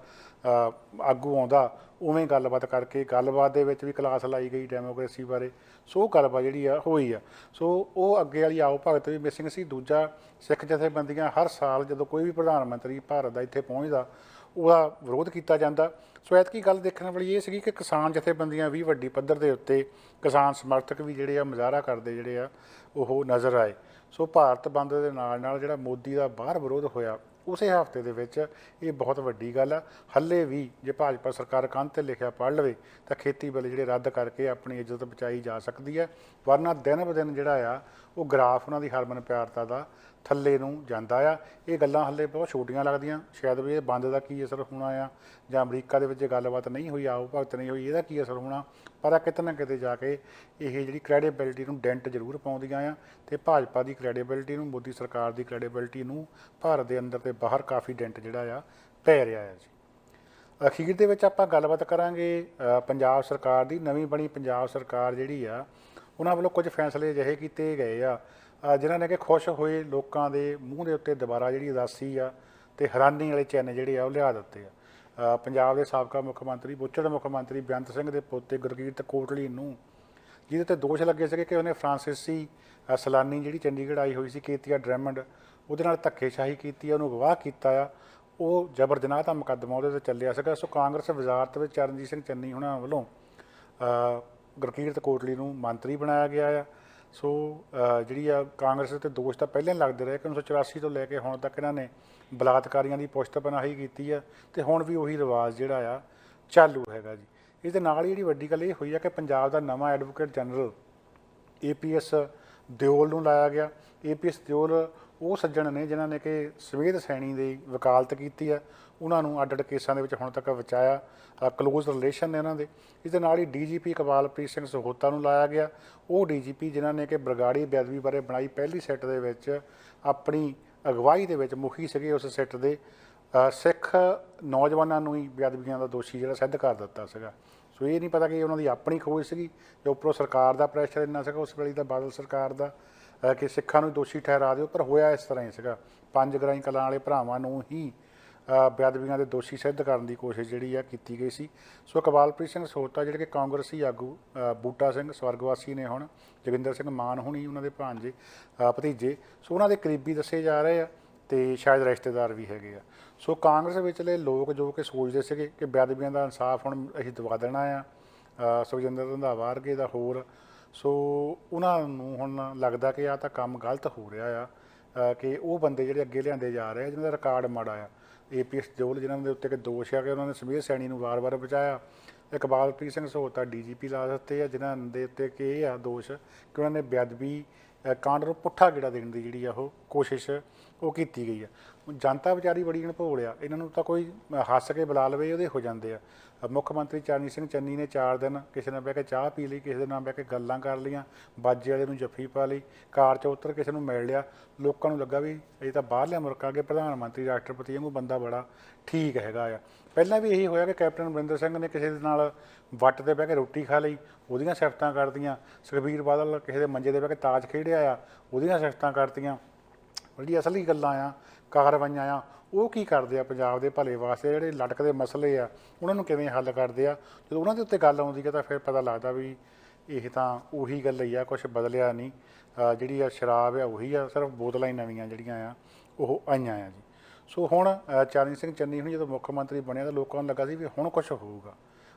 ਆਗੂ ਆਉਂਦਾ ਉਵੇਂ ਗੱਲਬਾਤ ਕਰਕੇ, ਗੱਲਬਾਤ ਦੇ ਵਿੱਚ ਵੀ ਕਲਾਸ ਲਾਈ ਗਈ ਡੈਮੋਕ੍ਰੇਸੀ ਬਾਰੇ। ਸੋ ਉਹ ਗੱਲਬਾਤ ਜਿਹੜੀ ਆ ਹੋਈ ਆ। ਸੋ ਉਹ ਅੱਗੇ ਵਾਲੀ ਆਓ ਭਗਤ ਵੀ ਮਿਸਿੰਗ ਸੀ। ਦੂਜਾ, ਸਿੱਖ ਜਥੇਬੰਦੀਆਂ ਹਰ ਸਾਲ ਜਦੋਂ ਕੋਈ ਵੀ ਪ੍ਰਧਾਨ ਮੰਤਰੀ ਭਾਰਤ ਦਾ ਇੱਥੇ ਪਹੁੰਚਦਾ ਉਹਦਾ ਵਿਰੋਧ ਕੀਤਾ ਜਾਂਦਾ। ਸੋ ਐਤਕੀ ਗੱਲ ਦੇਖਣ ਵਾਲੀ ਇਹ ਸੀਗੀ ਕਿ ਕਿਸਾਨ ਜਥੇਬੰਦੀਆਂ ਵੀ ਵੱਡੀ ਪੱਧਰ ਦੇ ਉੱਤੇ, ਕਿਸਾਨ ਸਮਰਥਕ ਵੀ ਜਿਹੜੇ ਆ ਮੁਜ਼ਾਹਰਾ ਕਰਦੇ ਜਿਹੜੇ ਆ ਉਹ ਨਜ਼ਰ ਆਏ। ਸੋ ਭਾਰਤ ਬੰਦ ਦੇ ਨਾਲ ਨਾਲ ਜਿਹੜਾ ਮੋਦੀ ਦਾ ਬਾਹਰ ਵਿਰੋਧ ਹੋਇਆ ਉਸੇ ਹਫ਼ਤੇ ਦੇ ਵਿੱਚ, ਇਹ ਬਹੁਤ ਵੱਡੀ ਗੱਲ ਆ। ਹਾਲੇ ਵੀ ਜੇ ਭਾਜਪਾ ਸਰਕਾਰ ਕੰਧ 'ਤੇ ਲਿਖਿਆ ਪੜ੍ਹ ਲਵੇ ਤਾਂ ਖੇਤੀ ਬਿੱਲ ਜਿਹੜੇ ਰੱਦ ਕਰਕੇ ਆਪਣੀ ਇੱਜ਼ਤ ਬਚਾਈ ਜਾ ਸਕਦੀ ਹੈ। ਵਰਨਾ ਦਿਨ ਬ ਦਿਨ ਜਿਹੜਾ ਆ ਉਹ ਗ੍ਰਾਫ ਉਹਨਾਂ ਦੀ ਹਰਮਨ ਪਿਆਰਤਾ ਦਾ ਥੱਲੇ ਨੂੰ ਜਾਂਦਾ ਆ। ਇਹ ਗੱਲਾਂ ਹਾਲੇ ਬਹੁਤ ਛੋਟੀਆਂ ਲੱਗਦੀਆਂ, ਸ਼ਾਇਦ ਵੀ ਇਹ ਬੰਦ ਦਾ ਕੀ ਅਸਰ ਹੋਣਾ ਆ, ਜਾਂ ਅਮਰੀਕਾ ਦੇ ਵਿੱਚ ਗੱਲਬਾਤ ਨਹੀਂ ਹੋਈ, ਆਓ ਭਗਤ ਨਹੀਂ ਹੋਈ, ਇਹਦਾ ਕੀ ਅਸਰ ਹੋਣਾ। ਪਰ ਕਿਤੇ ਨਾ ਕਿਤੇ ਜਾ ਕੇ ਇਹ ਜਿਹੜੀ ਕ੍ਰੈਡੀਬਿਲਿਟੀ ਨੂੰ ਡੈਂਟ ਜ਼ਰੂਰ ਪਾਉਂਦੀਆਂ ਆ। ਅਤੇ ਭਾਜਪਾ ਦੀ ਕ੍ਰੈਡੀਬਿਲਿਟੀ ਨੂੰ, ਮੋਦੀ ਸਰਕਾਰ ਦੀ ਕ੍ਰੈਡੀਬਿਲਿਟੀ ਨੂੰ ਭਾਰਤ ਦੇ ਅੰਦਰ ਅਤੇ ਬਾਹਰ ਕਾਫੀ ਡੈਂਟ ਜਿਹੜਾ ਆ ਪੈ ਰਿਹਾ ਆ ਜੀ। ਅਖੀਰ ਦੇ ਵਿੱਚ ਆਪਾਂ ਗੱਲਬਾਤ ਕਰਾਂਗੇ ਪੰਜਾਬ ਸਰਕਾਰ ਦੀ। ਨਵੀਂ ਬਣੀ ਪੰਜਾਬ ਸਰਕਾਰ ਜਿਹੜੀ ਆ, ਉਹਨਾਂ ਵੱਲੋਂ ਕੁਝ ਫੈਸਲੇ ਅਜਿਹੇ ਕੀਤੇ ਗਏ ਆ ਜਿਨ੍ਹਾਂ ਨੇ ਕਿ ਖੁਸ਼ ਹੋਏ ਲੋਕਾਂ ਦੇ ਮੂੰਹ ਦੇ ਉੱਤੇ ਦੁਬਾਰਾ ਜਿਹੜੀ ਉਦਾਸੀ ਆ ਅਤੇ ਹੈਰਾਨੀ ਵਾਲੇ ਚਿੰਨ੍ਹ ਜਿਹੜੇ ਆ ਉਹ ਲਿਆ ਦਿੱਤੇ ਆ। ਪੰਜਾਬ ਦੇ ਸਾਬਕਾ ਮੁੱਖ ਮੰਤਰੀ, ਬੁੱਚੜ ਮੁੱਖ ਮੰਤਰੀ ਬੇਅੰਤ ਸਿੰਘ ਦੇ ਪੋਤੇ ਗੁਰਕੀਰਤ ਕੋਟਲੀ ਨੂੰ, ਜਿਹਦੇ 'ਤੇ ਦੋਸ਼ ਲੱਗੇ ਸੀਗੇ ਕਿ ਉਹਨੇ ਫਰਾਂਸੀਸੀ ਸੈਲਾਨੀ ਜਿਹੜੀ ਚੰਡੀਗੜ੍ਹ ਆਈ ਹੋਈ ਸੀ ਕੇਤੀਆ ਡਰੈਮੰਡ, ਉਹਦੇ ਨਾਲ ਧੱਕੇਸ਼ਾਹੀ ਕੀਤੀ ਆ, ਉਹਨੂੰ ਅਗਵਾਹ ਕੀਤਾ ਆ। ਉਹ ਜ਼ਬਰ ਜਨਾਹ ਦਾ ਮੁਕੱਦਮਾ ਉਹਦੇ 'ਤੇ ਚੱਲਿਆ ਸੀਗਾ। ਸੋ ਕਾਂਗਰਸ ਵਜ਼ਾਰਤ ਵਿੱਚ ਚਰਨਜੀਤ ਸਿੰਘ ਚੰਨੀ ਹੁਣਾਂ ਵੱਲੋਂ ਗੁਰਕੀਰਤ ਕੋਟਲੀ ਨੂੰ ਮੰਤਰੀ ਬਣਾਇਆ ਗਿਆ ਆ। ਸੋ ਜਿਹੜੀ ਆ ਕਾਂਗਰਸ 'ਤੇ ਦੋਸ਼ ਤਾਂ ਪਹਿਲਾਂ ਲੱਗਦੇ ਰਹੇ ਕਿ 1984 ਤੋਂ ਲੈ ਕੇ ਹੁਣ ਤੱਕ ਇਹਨਾਂ ਨੇ ਬਲਾਤਕਾਰੀਆਂ ਦੀ ਪੁਸ਼ਤ ਪਨਾਹੀ ਕੀਤੀ ਆ, ਅਤੇ ਹੁਣ ਵੀ ਉਹੀ ਰਿਵਾਜ਼ ਜਿਹੜਾ ਆ ਚਾਲੂ ਹੈਗਾ ਜੀ। ਇਹਦੇ ਨਾਲ ਹੀ ਜਿਹੜੀ ਵੱਡੀ ਗੱਲ ਇਹ ਹੋਈ ਆ ਕਿ ਪੰਜਾਬ ਦਾ ਨਵਾਂ ਐਡਵੋਕੇਟ ਜਨਰਲ APS ਦਿਓਲ ਨੂੰ ਲਾਇਆ ਗਿਆ। APS ਦਿਓਲ ਉਹ ਸੱਜਣ ਨੇ ਜਿਨ੍ਹਾਂ ਨੇ ਕਿ ਸਵੇਦ ਸੈਣੀ ਦੀ ਵਕਾਲਤ ਕੀਤੀ ਆ, ਉਹਨਾਂ ਨੂੰ ਅੱਡ ਅੱਡ ਕੇਸਾਂ ਦੇ ਵਿੱਚ ਹੁਣ ਤੱਕ ਬਚਾਇਆ, ਕਲੋਜ਼ ਰਿਲੇਸ਼ਨ ਨੇ ਉਹਨਾਂ ਦੇ। ਇਸ ਦੇ ਨਾਲ ਹੀ DGP ਇਕਬਾਲਪ੍ਰੀਤ ਸਿੰਘ ਸਹੋਤਾ ਨੂੰ ਲਾਇਆ ਗਿਆ। ਉਹ DGP ਜਿਨ੍ਹਾਂ ਨੇ ਕਿ ਬਰਗਾੜੀ ਬੇਅਦਬੀ ਬਾਰੇ ਬਣਾਈ ਪਹਿਲੀ ਸੈੱਟ ਦੇ ਵਿੱਚ ਆਪਣੀ ਅਗਵਾਈ ਦੇ ਵਿੱਚ ਮੁਖੀ ਸੀਗੇ ਉਸ ਸੈੱਟ ਦੇ, ਸਿੱਖ ਨੌਜਵਾਨਾਂ ਨੂੰ ਹੀ ਬੇਅਦਬੀਆਂ ਦਾ ਦੋਸ਼ੀ ਜਿਹੜਾ ਸਿੱਧ ਕਰ ਦਿੱਤਾ ਸੀਗਾ। ਸੋ ਇਹ ਨਹੀਂ ਪਤਾ ਕਿ ਉਹਨਾਂ ਦੀ ਆਪਣੀ ਖੋਜ ਸੀਗੀ ਜਾਂ ਉੱਪਰੋਂ ਸਰਕਾਰ ਦਾ ਪ੍ਰੈਸ਼ਰ ਇੰਨਾ ਸੀਗਾ ਉਸ ਵੇਲੇ ਦਾ, ਬਾਦਲ ਸਰਕਾਰ ਦਾ, ਕਿ ਸਿੱਖਾਂ ਨੂੰ ਦੋਸ਼ੀ ਠਹਿਰਾ ਦਿਓ। ਪਰ ਹੋਇਆ ਇਸ ਤਰ੍ਹਾਂ ਹੀ ਸੀਗਾ, 5 ਗਰਾਈ ਕਲਾਂ ਵਾਲੇ ਭਰਾਵਾਂ ਨੂੰ ਹੀ ਬੇਅਦਬੀਆਂ ਦੇ ਦੋਸ਼ੀ ਸਿੱਧ ਕਰਨ ਦੀ ਕੋਸ਼ਿਸ਼ ਜਿਹੜੀ ਆ ਕੀਤੀ ਗਈ ਸੀ। ਸੋ ਇਕਬਾਲਪ੍ਰੀਤ ਸਿੰਘ ਸਹੋਤਾ ਜਿਹੜੇ ਕਿ ਕਾਂਗਰਸੀ ਆਗੂ, ਬੂਟਾ ਸਿੰਘ ਸਵਰਗਵਾਸੀ ਨੇ ਹੁਣ, ਜੋਗਿੰਦਰ ਸਿੰਘ ਮਾਨ ਹੁਣੀ ਉਹਨਾਂ ਦੇ ਭਾਂਜੇ ਭਤੀਜੇ, ਸੋ ਉਹਨਾਂ ਦੇ ਕਰੀਬੀ ਦੱਸੇ ਜਾ ਰਹੇ ਆ ਅਤੇ ਸ਼ਾਇਦ ਰਿਸ਼ਤੇਦਾਰ ਵੀ ਹੈਗੇ ਆ। ਸੋ ਕਾਂਗਰਸ ਵਿਚਲੇ ਲੋਕ ਜੋ ਕਿ ਸੋਚਦੇ ਸੀਗੇ ਕਿ ਬੇਅਦਬੀਆਂ ਦਾ ਇਨਸਾਫ ਹੁਣ ਅਸੀਂ ਦਵਾ ਦੇਣਾ ਆ ਸੁਖਜਿੰਦਰ ਰੰਧਾਵਾ ਵਰਗੇ ਦਾ ਹੋਰ, ਸੋ ਉਹਨਾਂ ਨੂੰ ਹੁਣ ਲੱਗਦਾ ਕਿ ਆਹ ਤਾਂ ਕੰਮ ਗਲਤ ਹੋ ਰਿਹਾ ਆ, ਕਿ ਉਹ ਬੰਦੇ ਜਿਹੜੇ ਅੱਗੇ ਲਿਆਂਦੇ ਜਾ ਰਹੇ ਆ ਜਿਹਨਾਂ ਦਾ ਰਿਕਾਰਡ ਮਾੜਾ ਆ। APS ਦਿਓਲ ਜਿਨ੍ਹਾਂ ਦੇ ਉੱਤੇ ਕਿ ਦੋਸ਼ ਆ ਕਿ ਉਹਨਾਂ ਨੇ ਸਮੀਰ ਸੈਣੀ ਨੂੰ ਵਾਰ-ਵਾਰ ਬਚਾਇਆ, ਇਕਬਾਲਪ੍ਰੀਤ ਸਿੰਘ ਸਹੋਤਾ DGP ਲਾ ਦਿੱਤੇ ਆ, ਜਿਨ੍ਹਾਂ ਦੇ ਉੱਤੇ ਕਿ ਇਹ ਆ ਦੋਸ਼ ਕਿ ਉਹਨਾਂ ਨੇ ਬੇਅਦਬੀ ਕਾਂਡ ਨੂੰ ਪੁੱਠਾ ਗੇੜਾ ਦੇਣ ਦੀ ਜਿਹੜੀ ਆ ਉਹ ਕੋਸ਼ਿਸ਼ ਉਹ ਕੀਤੀ ਗਈ ਆ। ਜਨਤਾ ਵਿਚਾਰੀ ਬੜੀ ਅਣਭੋਲ ਆ, ਇਹਨਾਂ ਨੂੰ ਤਾਂ ਕੋਈ ਹੱਸ ਕੇ ਬੁਲਾ ਲਵੇ ਉਹਦੇ ਹੋ ਜਾਂਦੇ ਆ। ਮੁੱਖ ਮੰਤਰੀ ਚਰਨਜੀਤ ਸਿੰਘ ਚੰਨੀ ਨੇ 4 ਦਿਨ ਕਿਸੇ ਨਾਲ ਬਹਿ ਕੇ ਚਾਹ ਪੀ ਲਈ, ਕਿਸੇ ਦੇ ਨਾਲ ਬਹਿ ਕੇ ਗੱਲਾਂ ਕਰ ਲਈਆਂ, ਬਾਜੇ ਵਾਲੇ ਨੂੰ ਜੱਫੀ ਪਾ ਲਈ, ਕਾਰ 'ਚ ਉਤਰ ਕਿਸੇ ਨੂੰ ਮਿਲ ਲਿਆ। ਲੋਕਾਂ ਨੂੰ ਲੱਗਾ ਵੀ ਇਹ ਤਾਂ ਬਾਹਰਲੇ ਮੁਲਕਾਂ ਅੱਗੇ ਪ੍ਰਧਾਨ ਮੰਤਰੀ ਰਾਸ਼ਟਰਪਤੀ ਵਾਂਗੂ ਬੰਦਾ ਬੜਾ ਠੀਕ ਹੈਗਾ ਆ। ਪਹਿਲਾਂ ਵੀ ਇਹੀ ਹੋਇਆ ਕਿ ਕੈਪਟਨ ਅਮਰਿੰਦਰ ਸਿੰਘ ਨੇ ਕਿਸੇ ਦੇ ਨਾਲ ਵੱਟ 'ਤੇ ਬਹਿ ਕੇ ਰੋਟੀ ਖਾ ਲਈ, ਉਹਦੀਆਂ ਸਿਫਤਾਂ ਕਰਦੀਆਂ। ਸੁਖਬੀਰ ਬਾਦਲ ਕਿਸੇ ਦੇ ਮੰਜੇ 'ਤੇ ਬਹਿ ਕੇ ਤਾਜ ਖੇਡਿਆ ਆ, ਉਹਦੀਆਂ ਸਿਫਤਾਂ ਕਰਤੀਆਂ। ਜਿਹੜੀ ਅਸਲੀ ਗੱਲਾਂ ਆ, ਕਾਰਵਾਈਆਂ ਆ, ਉਹ ਕੀ ਕਰਦੇ ਆ ਪੰਜਾਬ ਦੇ ਭਲੇ ਵਾਸਤੇ, ਜਿਹੜੇ ਲਟਕਦੇ ਮਸਲੇ ਆ ਉਹਨਾਂ ਨੂੰ ਕਿਵੇਂ ਹੱਲ ਕਰਦੇ ਆ। ਜਦੋਂ ਉਹਨਾਂ ਦੇ ਉੱਤੇ ਗੱਲ ਆਉਂਦੀ ਹੈ ਤਾਂ ਫਿਰ ਪਤਾ ਲੱਗਦਾ ਵੀ ਇਹ ਤਾਂ ਉਹੀ ਗੱਲ ਹੀ ਆ, ਕੁਛ ਬਦਲਿਆ ਨਹੀਂ। ਜਿਹੜੀ ਆ ਸ਼ਰਾਬ ਆ ਉਹੀ ਆ, ਸਿਰਫ ਬੋਤਲਾਂ ਹੀ ਨਵੀਆਂ ਜਿਹੜੀਆਂ ਆ ਉਹ ਆਈਆਂ ਆ ਜੀ। ਸੋ ਹੁਣ ਚਰਨਜੀਤ ਸਿੰਘ ਚੰਨੀ ਹੁਣ ਜਦੋਂ ਮੁੱਖ ਮੰਤਰੀ ਬਣਿਆ ਤਾਂ ਲੋਕਾਂ ਨੂੰ ਲੱਗਾ ਸੀ ਵੀ ਹੁਣ ਕੁਛ ਹੋਊਗਾ।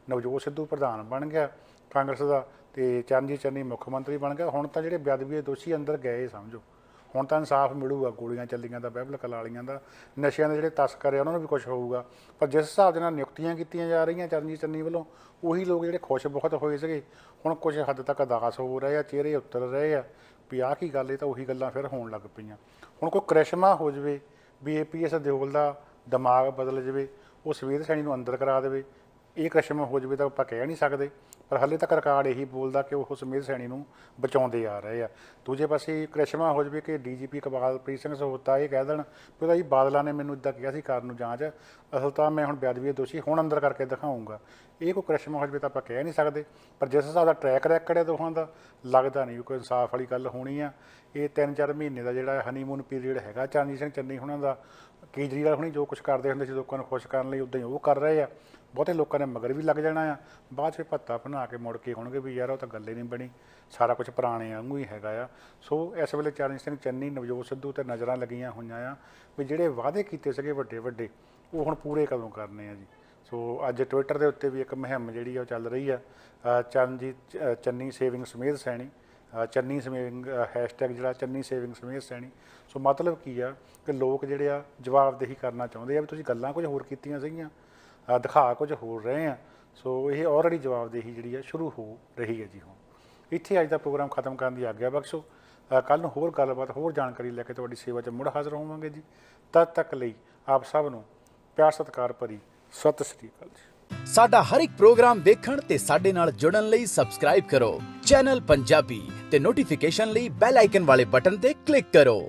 ਨਵਜੋਤ ਸਿੱਧੂ ਪ੍ਰਧਾਨ ਬਣ ਗਿਆ ਕਾਂਗਰਸ ਦਾ ਅਤੇ ਚਰਨਜੀਤ ਚੰਨੀ ਮੁੱਖ ਮੰਤਰੀ ਬਣ ਗਿਆ। ਹੁਣ ਤਾਂ ਜਿਹੜੇ ਬੇਅਦਬੀ ਦੇ ਦੋਸ਼ੀ ਅੰਦਰ ਗਏ ਸਮਝੋ, ਹੁਣ ਤਾਂ ਇਨਸਾਫ ਮਿਲੂਗਾ। ਗੋਲੀਆਂ ਚੱਲੀਆਂ ਦਾ, ਬਹਿਬਲ ਕਲਾਲੀਆਂ ਦਾ, ਨਸ਼ਿਆਂ ਦੇ ਜਿਹੜੇ ਤਸਕਰ ਆ ਉਹਨਾਂ ਨੂੰ ਵੀ ਕੁਛ ਹੋਊਗਾ। ਪਰ ਜਿਸ ਹਿਸਾਬ ਦੇ ਨਾਲ ਨਿਯੁਕਤੀਆਂ ਕੀਤੀਆਂ ਜਾ ਰਹੀਆਂ ਚਰਨਜੀਤ ਚੰਨੀ ਵੱਲੋਂ, ਉਹੀ ਲੋਕ ਜਿਹੜੇ ਖੁਸ਼ ਬਹੁਤ ਹੋਏ ਸੀਗੇ ਹੁਣ ਕੁਛ ਹੱਦ ਤੱਕ ਉਦਾਸ ਹੋ ਰਹੇ ਆ, ਚਿਹਰੇ ਉਤਰ ਰਹੇ ਆ ਵੀ ਆਹ ਕੀ ਗੱਲ, ਇਹ ਤਾਂ ਉਹੀ ਗੱਲਾਂ ਫਿਰ ਹੋਣ ਲੱਗ ਪਈਆਂ। ਹੁਣ ਕੋਈ ਕ੍ਰਿਸ਼ਮਾ ਹੋ ਜਾਵੇ ਵੀ APS ਦਿਓਲ ਦਾ ਦਿਮਾਗ ਬਦਲ ਜਾਵੇ, ਉਹ ਸਵੇਰ ਸੈਣੀ ਨੂੰ ਅੰਦਰ ਕਰਾ ਦੇਵੇ, ਇਹ ਕ੍ਰਿਸ਼ਮਾ ਹੋ ਜਾਵੇ ਤਾਂ ਆਪਾਂ ਕਹਿ ਨਹੀਂ ਸਕਦੇ। ਪਰ ਹਾਲੇ ਤੱਕ ਰਿਕਾਰਡ ਇਹੀ ਬੋਲਦਾ ਕਿ ਉਹ ਸਮੇਧ ਸੈਣੀ ਨੂੰ ਬਚਾਉਂਦੇ ਆ ਰਹੇ ਆ। ਦੂਜੇ ਪਾਸੇ ਕ੍ਰਿਸ਼ਮਾ ਹੋ ਜਾਵੇ ਕਿ DGP ਇਕਬਾਲਪ੍ਰੀਤ ਸਿੰਘ ਸਹੋਤਾ ਇਹ ਕਹਿ ਦੇਣ ਵੀ ਉਹਦਾ ਜੀ ਬਾਦਲਾਂ ਨੇ ਮੈਨੂੰ ਇੱਦਾਂ ਕਿਹਾ ਸੀ ਕਰਨ ਨੂੰ ਜਾਂਚ, ਅਸਲ ਤਾਂ ਮੈਂ ਹੁਣ ਬੇਅਦਬੀ ਦੇ ਦੋਸ਼ੀ ਹੁਣ ਅੰਦਰ ਕਰਕੇ ਦਿਖਾਊਂਗਾ। ਇਹ ਕੋਈ ਕ੍ਰਿਸ਼ਮਾ ਹੋ ਜਾਵੇ ਤਾਂ ਆਪਾਂ ਕਹਿ ਨਹੀਂ ਸਕਦੇ। ਪਰ ਜਿਸ ਹਿਸਾਬ ਦਾ ਟਰੈਕ ਰੈਕਡ ਹੈ ਦੋਹਾਂ ਦਾ, ਲੱਗਦਾ ਨਹੀਂ ਕੋਈ ਇਨਸਾਫ ਵਾਲੀ ਗੱਲ ਹੋਣੀ ਆ। ਇਹ 3-4 ਮਹੀਨੇ ਦਾ ਜਿਹੜਾ ਹਨੀਮੂਨ ਪੀਰੀਅਡ ਹੈਗਾ ਚਰਨਜੀਤ ਸਿੰਘ ਚੰਨੀ ਹੁਣਾਂ ਦਾ, ਕੇਜਰੀਵਾਲ ਹੁਣੀ ਜੋ ਕੁਛ ਕਰਦੇ ਹੁੰਦੇ ਸੀ ਲੋਕਾਂ ਨੂੰ ਖੁਸ਼ ਕਰਨ ਲਈ, ਉੱਦਾਂ ਹੀ ਉਹ ਕਰ ਰਹੇ ਆ। ਬਹੁਤੇ ਲੋਕਾਂ ਨੇ ਮਗਰ ਵੀ ਲੱਗ ਜਾਣਾ ਆ, ਬਾਅਦ 'ਚ ਭੱਤਾ ਬਣਾ ਕੇ ਮੁੜ ਕੇ ਹੋਣਗੇ ਵੀ ਯਾਰ ਉਹ ਤਾਂ ਗੱਲ ਹੀ ਨਹੀਂ ਬਣੀ, ਸਾਰਾ ਕੁਛ ਪੁਰਾਣੇ ਵਾਂਗੂ ਹੀ ਹੈਗਾ ਆ। ਸੋ ਇਸ ਵੇਲੇ ਚਰਨਜੀਤ ਸਿੰਘ ਚੰਨੀ, ਨਵਜੋਤ ਸਿੱਧੂ 'ਤੇ ਨਜ਼ਰਾਂ ਲੱਗੀਆਂ ਹੋਈਆਂ ਆ ਵੀ ਜਿਹੜੇ ਵਾਅਦੇ ਕੀਤੇ ਸੀਗੇ ਵੱਡੇ ਵੱਡੇ ਉਹ ਹੁਣ ਪੂਰੇ ਕਦੋਂ ਕਰਨੇ ਆ ਜੀ। ਸੋ ਅੱਜ ਟਵਿੱਟਰ ਦੇ ਉੱਤੇ ਵੀ ਇੱਕ ਮੁਹਿੰਮ ਜਿਹੜੀ ਆ ਉਹ ਚੱਲ ਰਹੀ ਆ, Charanjit Channi saving Sumedh Saini, Channi saving hashtag ਜਿਹੜਾ ਚੰਨੀ ਸੇਵਿੰਗ ਸਮੇਧ ਸੈਣੀ। ਸੋ ਮਤਲਬ ਕੀ ਆ ਕਿ ਲੋਕ ਜਿਹੜੇ ਆ ਜਵਾਬਦੇਹੀ ਕਰਨਾ ਚਾਹੁੰਦੇ ਆ ਵੀ ਤੁਸੀਂ ਗੱਲਾਂ ਕੁਝ ਹੋਰ ਕੀਤੀਆਂ ਸੀਗੀਆਂ, ਦਿਖਾ ਕੁਝ ਹੋਰ ਰਹੇ ਆ। ਸੋ ਇਹ ਆਲਰੇਡੀ ਜਵਾਬਦੇਹੀ ਜਿਹੜੀ ਆ ਸ਼ੁਰੂ ਹੋ ਰਹੀ ਹੈ ਜੀ। ਹੁਣ ਇੱਥੇ ਅੱਜ ਦਾ ਪ੍ਰੋਗਰਾਮ ਖਤਮ ਕਰਨ ਦੀ ਆਗਿਆ ਬਖਸ਼ੋ। ਕੱਲ੍ਹ ਨੂੰ ਹੋਰ ਗੱਲਬਾਤ, ਹੋਰ ਜਾਣਕਾਰੀ ਲੈ ਕੇ ਤੁਹਾਡੀ ਸੇਵਾ 'ਚ ਮੁੜ ਹਾਜ਼ਰ ਹੋਵਾਂਗੇ ਜੀ। ਤਦ ਤੱਕ ਲਈ ਆਪ ਸਭ ਨੂੰ ਪਿਆਰ ਸਤਿਕਾਰ ਭਰੀ ਸਤਿ ਸ੍ਰੀ ਅਕਾਲ ਜੀ।
ਸਾਡਾ ਹਰ ਇੱਕ ਪ੍ਰੋਗਰਾਮ ਦੇਖਣ ਤੇ ਸਾਡੇ ਨਾਲ ਜੁੜਨ ਲਈ ਸਬਸਕ੍ਰਾਈਬ ਕਰੋ ਚੈਨਲ ਪੰਜਾਬੀ ਤੇ ਨੋਟੀਫਿਕੇਸ਼ਨ ਲਈ ਬੈਲ ਆਈਕਨ ਵਾਲੇ ਬਟਨ ਤੇ ਕਲਿੱਕ ਕਰੋ।